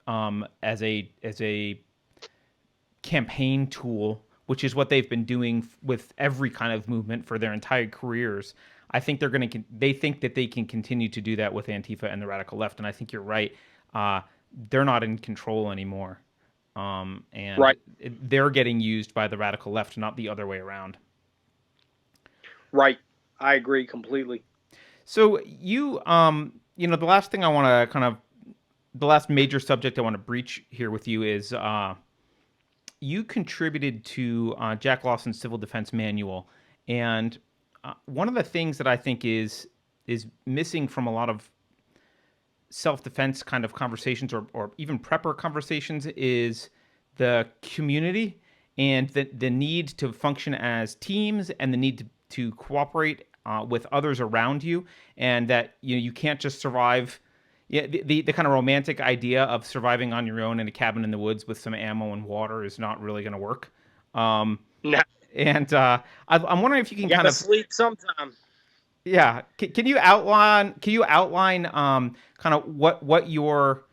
as a campaign tool, which is what they've been doing with every kind of movement for their entire careers. I think they think that they can continue to do that with Antifa and the radical left. And I think you're right. They're not in control anymore. And right. They're getting used by the radical left, not the other way around. Right. I agree completely. So the last thing I want to the last major subject I want to breach here with you is, you contributed to Jack Lawson's Civil Defense Manual, and one of the things that I think is missing from a lot of self-defense kind of conversations or even prepper conversations is the community and the need to function as teams and the need to cooperate with others around you, and that you can't just survive. Yeah, the kind of romantic idea of surviving on your own in a cabin in the woods with some ammo and water is not really going to work. No. And I'm wondering if you can kind of sleep sometime. Yeah. Can you outline kind of what your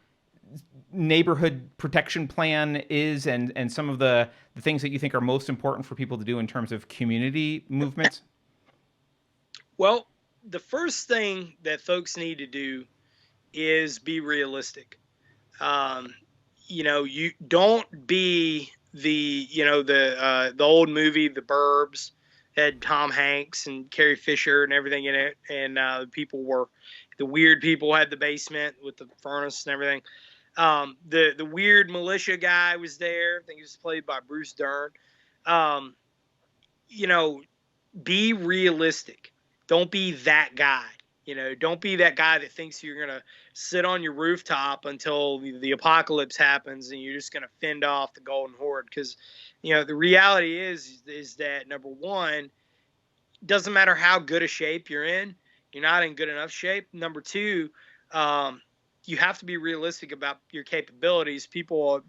neighborhood protection plan is and some of the things that you think are most important for people to do in terms of community movements? Well, the first thing that folks need to do is be realistic. You don't be the old movie The Burbs had Tom Hanks and Carrie Fisher and everything in it, and the weird people had the basement with the furnace and everything. The weird militia guy was there. I think he was played by Bruce Dern. Be realistic. Don't be that guy. Don't be that guy that thinks you're going to sit on your rooftop until the apocalypse happens and you're just going to fend off the Golden Horde. Because, the reality is that, number one, doesn't matter how good a shape you're in not in good enough shape. Number two, you have to be realistic about your capabilities. People,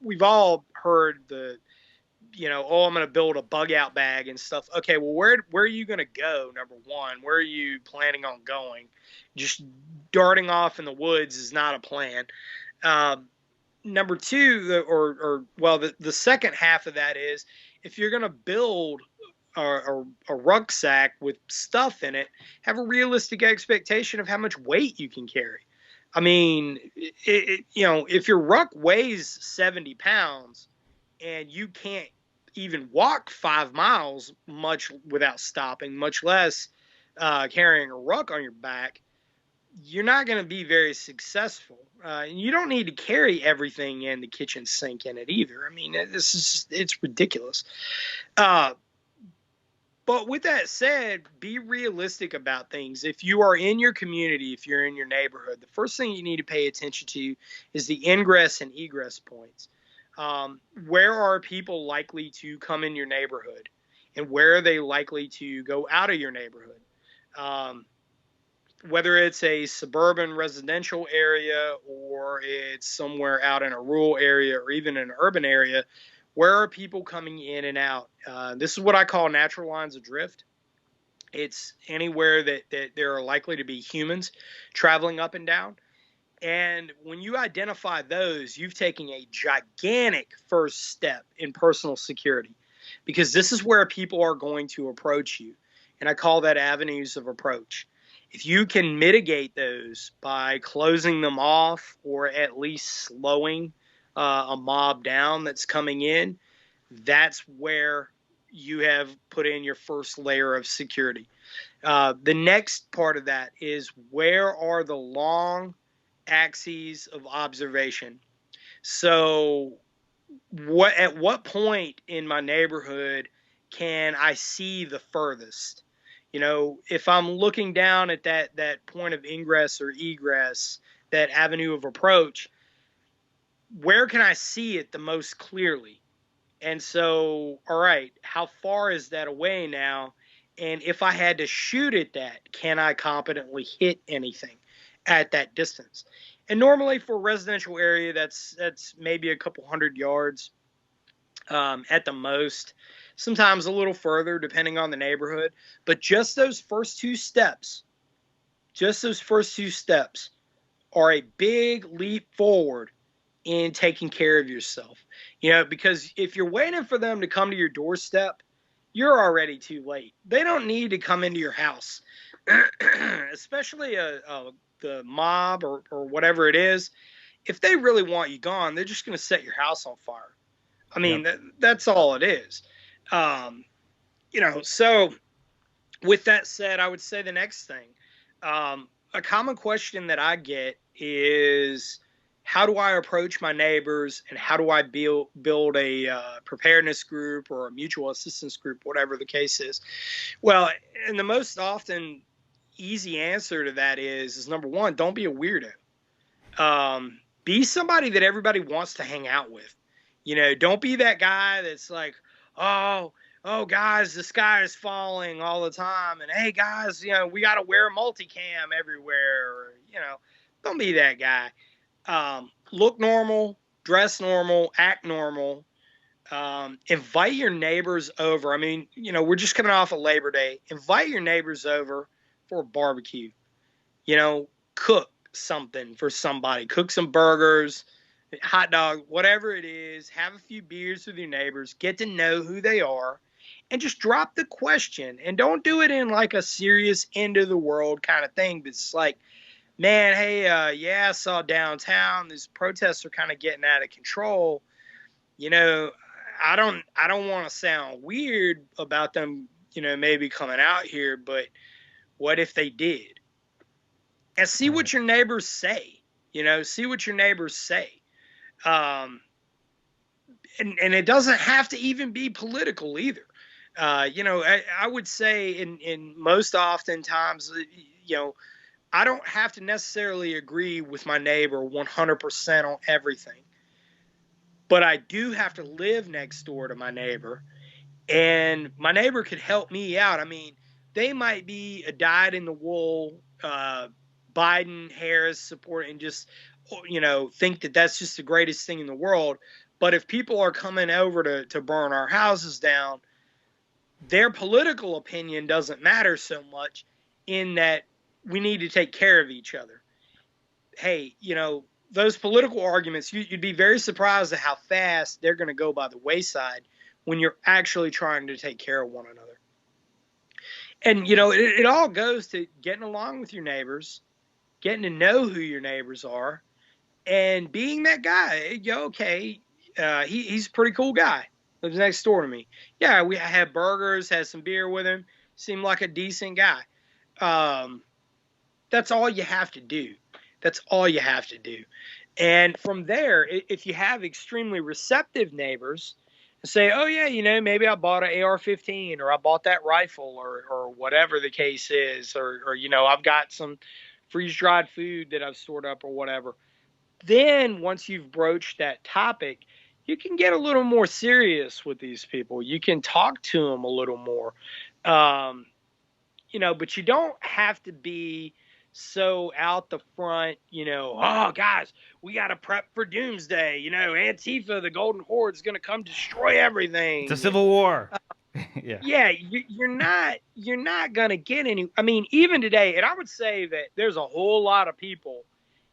we've all heard oh, I'm going to build a bug out bag and stuff. Okay, well, where are you going to go? Number one, where are you planning on going? Just darting off in the woods is not a plan. Number two, the second half of that is, if you're going to build a rucksack with stuff in it, have a realistic expectation of how much weight you can carry. I mean, if your ruck weighs 70 pounds and you can't even walk 5 miles much without stopping, much less carrying a ruck on your back, you're not going to be very successful. And you don't need to carry everything in the kitchen sink in it either. I mean, it's ridiculous. But with that said, be realistic about things. If you are in your community, if you're in your neighborhood, the first thing you need to pay attention to is the ingress and egress points. Where are people likely to come in your neighborhood, and where are they likely to go out of your neighborhood? Whether it's a suburban residential area or it's somewhere out in a rural area or even an urban area, where are people coming in and out? This is what I call natural lines of drift. It's anywhere that there are likely to be humans traveling up and down. And when you identify those, you've taken a gigantic first step in personal security, because this is where people are going to approach you. And I call that avenues of approach. If you can mitigate those by closing them off or at least slowing a mob down that's coming in, that's where you have put in your first layer of security. The next part of that is, where are the long axes of observation? So at what point in my neighborhood can I see the furthest? If I'm looking down at that point of ingress or egress, that avenue of approach, where can I see it the most clearly? And so, all right, how far is that away now? And if I had to shoot at that, can I competently hit anything at that distance? And normally for a residential area, that's maybe a couple hundred yards at the most, sometimes a little further depending on the neighborhood. But just those first two steps are a big leap forward in taking care of yourself. Because if you're waiting for them to come to your doorstep, you're already too late. They don't need to come into your house, especially the mob or whatever it is. If they really want you gone, they're just going to set your house on fire. I mean, that's all it is. So with that said, I would say the next thing, a common question that I get is, how do I approach my neighbors, and how do I build a preparedness group or a mutual assistance group, whatever the case is? Well, and the most often easy answer to that is number one, don't be a weirdo. Be somebody that everybody wants to hang out with. Don't be that guy that's like, oh, guys, the sky is falling all the time. And hey, guys, we got to wear a multicam everywhere. Or, don't be that guy. Look normal, dress normal, act normal. Invite your neighbors over. I mean, we're just coming off of Labor Day. Invite your neighbors over for a barbecue. Cook something for somebody. Cook some burgers, hot dog, whatever it is. Have a few beers with your neighbors. Get to know who they are. And just drop the question. And don't do it in like a serious end of the world kind of thing. But it's like, man, hey, I saw downtown, these protests are kind of getting out of control. I don't want to sound weird about them, maybe coming out here, but what if they did? And see what your neighbors say. See what your neighbors say. And it doesn't have to even be political either. I would say in most oftentimes, I don't have to necessarily agree with my neighbor 100% on everything, but I do have to live next door to my neighbor, and my neighbor could help me out. I mean, they might be a dyed-in-the-wool Biden, Harris support and just, think that that's just the greatest thing in the world. But if people are coming over to burn our houses down, their political opinion doesn't matter so much, in that we need to take care of each other. Hey, those political arguments, you'd be very surprised at how fast they're going to go by the wayside when you're actually trying to take care of one another. And, it all goes to getting along with your neighbors, getting to know who your neighbors are, and being that guy. Okay, he's a pretty cool guy. Lives next door to me. Yeah, we had burgers, had some beer with him. Seemed like a decent guy. That's all you have to do. That's all you have to do. And from there, if you have extremely receptive neighbors, say, oh, yeah, maybe I bought an AR-15 or I bought that rifle or whatever the case is, or I've got some freeze-dried food that I've stored up or whatever. Then once you've broached that topic, you can get a little more serious with these people. You can talk to them a little more, but you don't have to be so out the front, oh, guys, we got to prep for doomsday. Antifa, the Golden Horde, is going to come destroy everything. It's a civil war. Yeah, you're not going to get any. I mean, even today, and I would say that there's a whole lot of people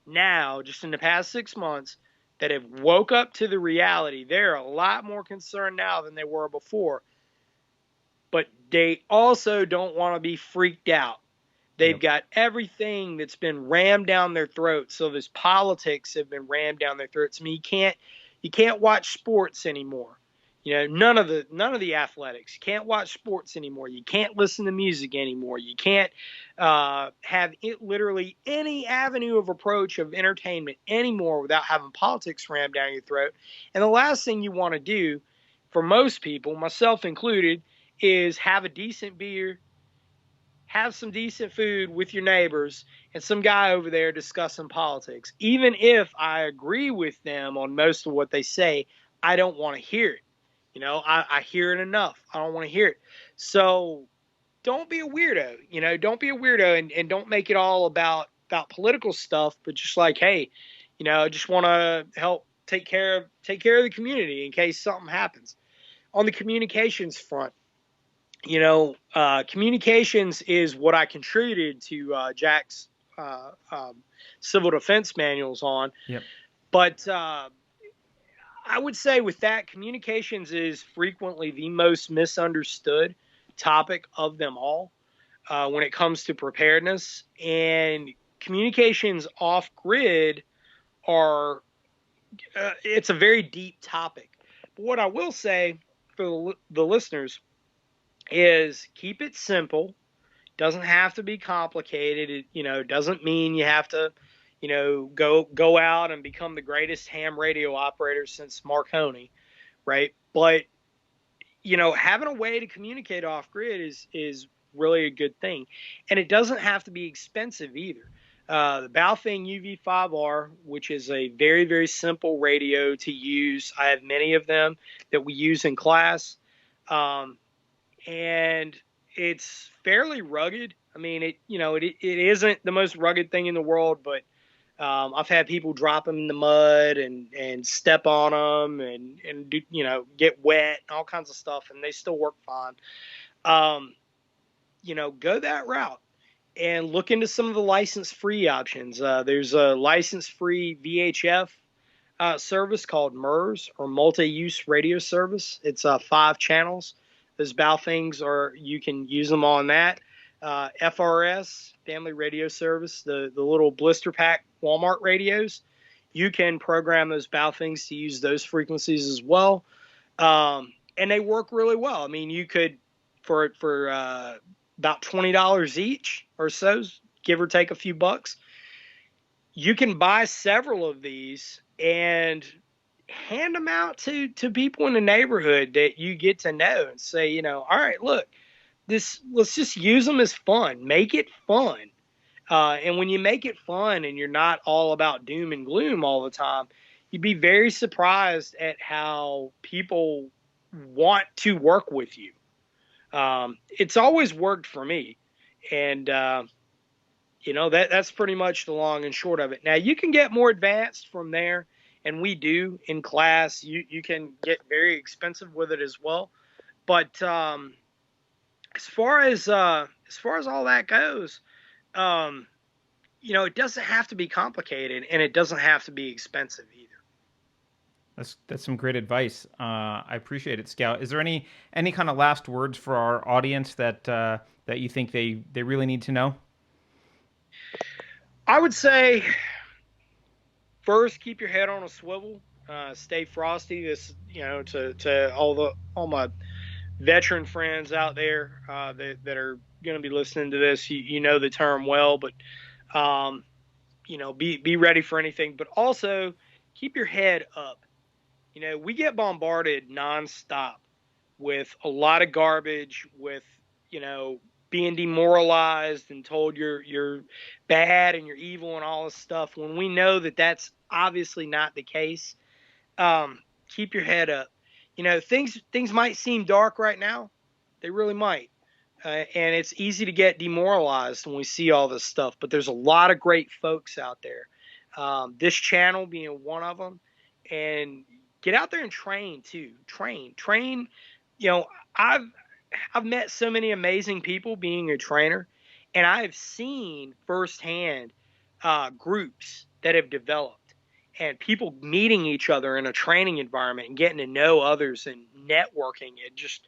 now, just in the past 6 months, that have woke up to the reality. They're a lot more concerned now than they were before. But they also don't want to be freaked out. They've got everything that's been rammed down their throats. So this politics have been rammed down their throats. I mean, you can't watch sports anymore. None of the athletics. You can't watch sports anymore. You can't listen to music anymore. You can't have literally any avenue of approach of entertainment anymore without having politics rammed down your throat. And the last thing you want to do, for most people, myself included, is have a decent beer, have some decent food with your neighbors, and some guy over there discussing politics. Even if I agree with them on most of what they say, I don't want to hear it. I hear it enough. I don't want to hear it. So don't be a weirdo. Don't be a weirdo, and don't make it all about political stuff, but just like, hey, I just want to help take care of the community in case something happens. On the communications front, communications is what I contributed to Jack's civil defense manuals on. Yep. But I would say with that, communications is frequently the most misunderstood topic of them all when it comes to preparedness. And communications off grid it's a very deep topic. But what I will say for the listeners is keep it simple. Doesn't have to be complicated. It doesn't mean you have to go out and become the greatest ham radio operator since Marconi, right? But, having a way to communicate off grid is really a good thing. And it doesn't have to be expensive either. The Baofeng UV5R, which is a very, very simple radio to use. I have many of them that we use in class. And it's fairly rugged. I mean, it isn't the most rugged thing in the world, but I've had people drop them in the mud and step on them and do, get wet and all kinds of stuff, and they still work fine. Go that route and look into some of the license-free options. There's a license-free VHF service called MERS, or multi-use radio service. It's 5 channels. Those Baofengs you can use them on that. FRS, Family Radio Service, the little blister pack Walmart radios, you can program those Baofengs to use those frequencies as well. And they work really well. I mean, you could, for about $20 each or so, give or take a few bucks, you can buy several of these and hand them out to people in the neighborhood that you get to know and say, all right, look, let's just use them as fun. Make it fun. And when you make it fun and you're not all about doom and gloom all the time, you'd be very surprised at how people want to work with you. It's always worked for me. And, That's pretty much the long and short of it. Now, you can get more advanced from there, and we do in class. You can get very expensive with it as well. But as far as all that goes, it doesn't have to be complicated, and it doesn't have to be expensive either. That's some great advice. I appreciate it, Scout. Is there any kind of last words for our audience that you think they really need to know? I would say, first, keep your head on a swivel. Stay frosty. To all my veteran friends out there that are going to be listening to this, you know the term well, but be ready for anything. But also, keep your head up. We get bombarded nonstop with a lot of garbage, with, being demoralized and told you're bad and you're evil and all this stuff. When we know that that's obviously not the case, keep your head up. Things might seem dark right now. They really might. And it's easy to get demoralized when we see all this stuff, but there's a lot of great folks out there. This channel being one of them. And get out there and train too. Train. I've met so many amazing people being a trainer, and I have seen firsthand groups that have developed and people meeting each other in a training environment and getting to know others and networking and just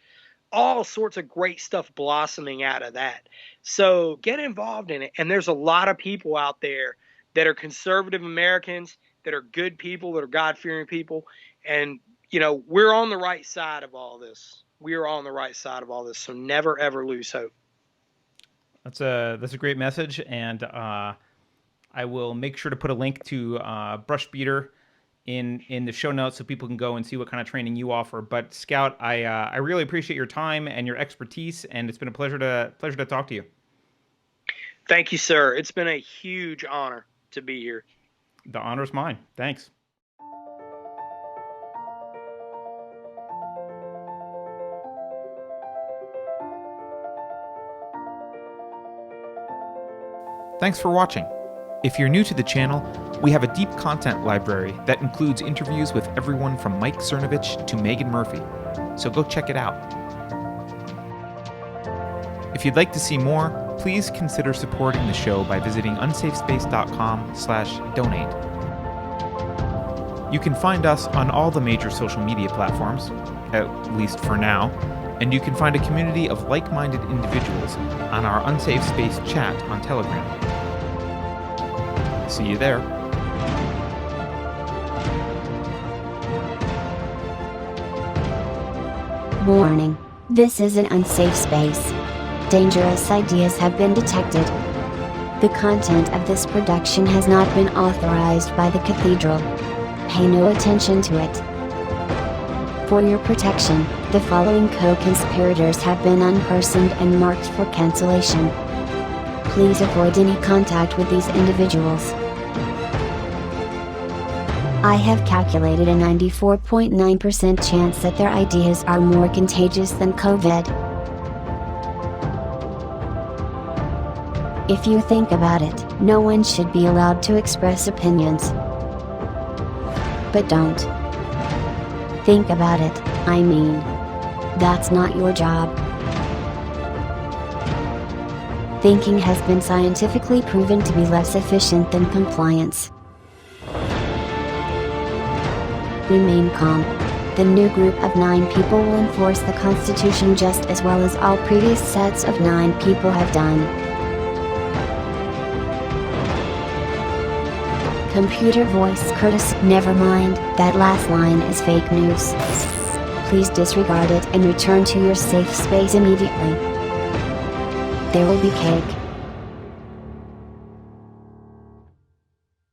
all sorts of great stuff blossoming out of that. So get involved in it. And there's a lot of people out there that are conservative Americans, that are good people, that are God-fearing people. And, we're on the right side of all this. We are on the right side of all this. So never, ever lose hope. That's a great message. And I will make sure to put a link to Brushbeater in the show notes so people can go and see what kind of training you offer. But Scout, I really appreciate your time and your expertise, and it's been a pleasure to talk to you. Thank you, sir. It's been a huge honor to be here. The honor's mine. Thanks. Thanks for watching. If you're new to the channel, we have a deep content library that includes interviews with everyone from Mike Cernovich to Megan Murphy, so go check it out. If you'd like to see more, please consider supporting the show by visiting unsafespace.com/donate. You can find us on all the major social media platforms, at least for now, and you can find a community of like-minded individuals on our Unsafe Space chat on Telegram. See you there. Warning. This is an unsafe space. Dangerous ideas have been detected. The content of this production has not been authorized by the Cathedral. Pay no attention to it. For your protection, the following co-conspirators have been unpersoned and marked for cancellation. Please avoid any contact with these individuals. I have calculated a 94.9% chance that their ideas are more contagious than COVID. If you think about it, no one should be allowed to express opinions. But don't. Think about it, I mean. That's not your job. Thinking has been scientifically proven to be less efficient than compliance. Remain calm. The new group of 9 people will enforce the Constitution just as well as all previous sets of 9 people have done. Computer voice Curtis, never mind, that last line is fake news. Please disregard it and return to your safe space immediately. There will be cake.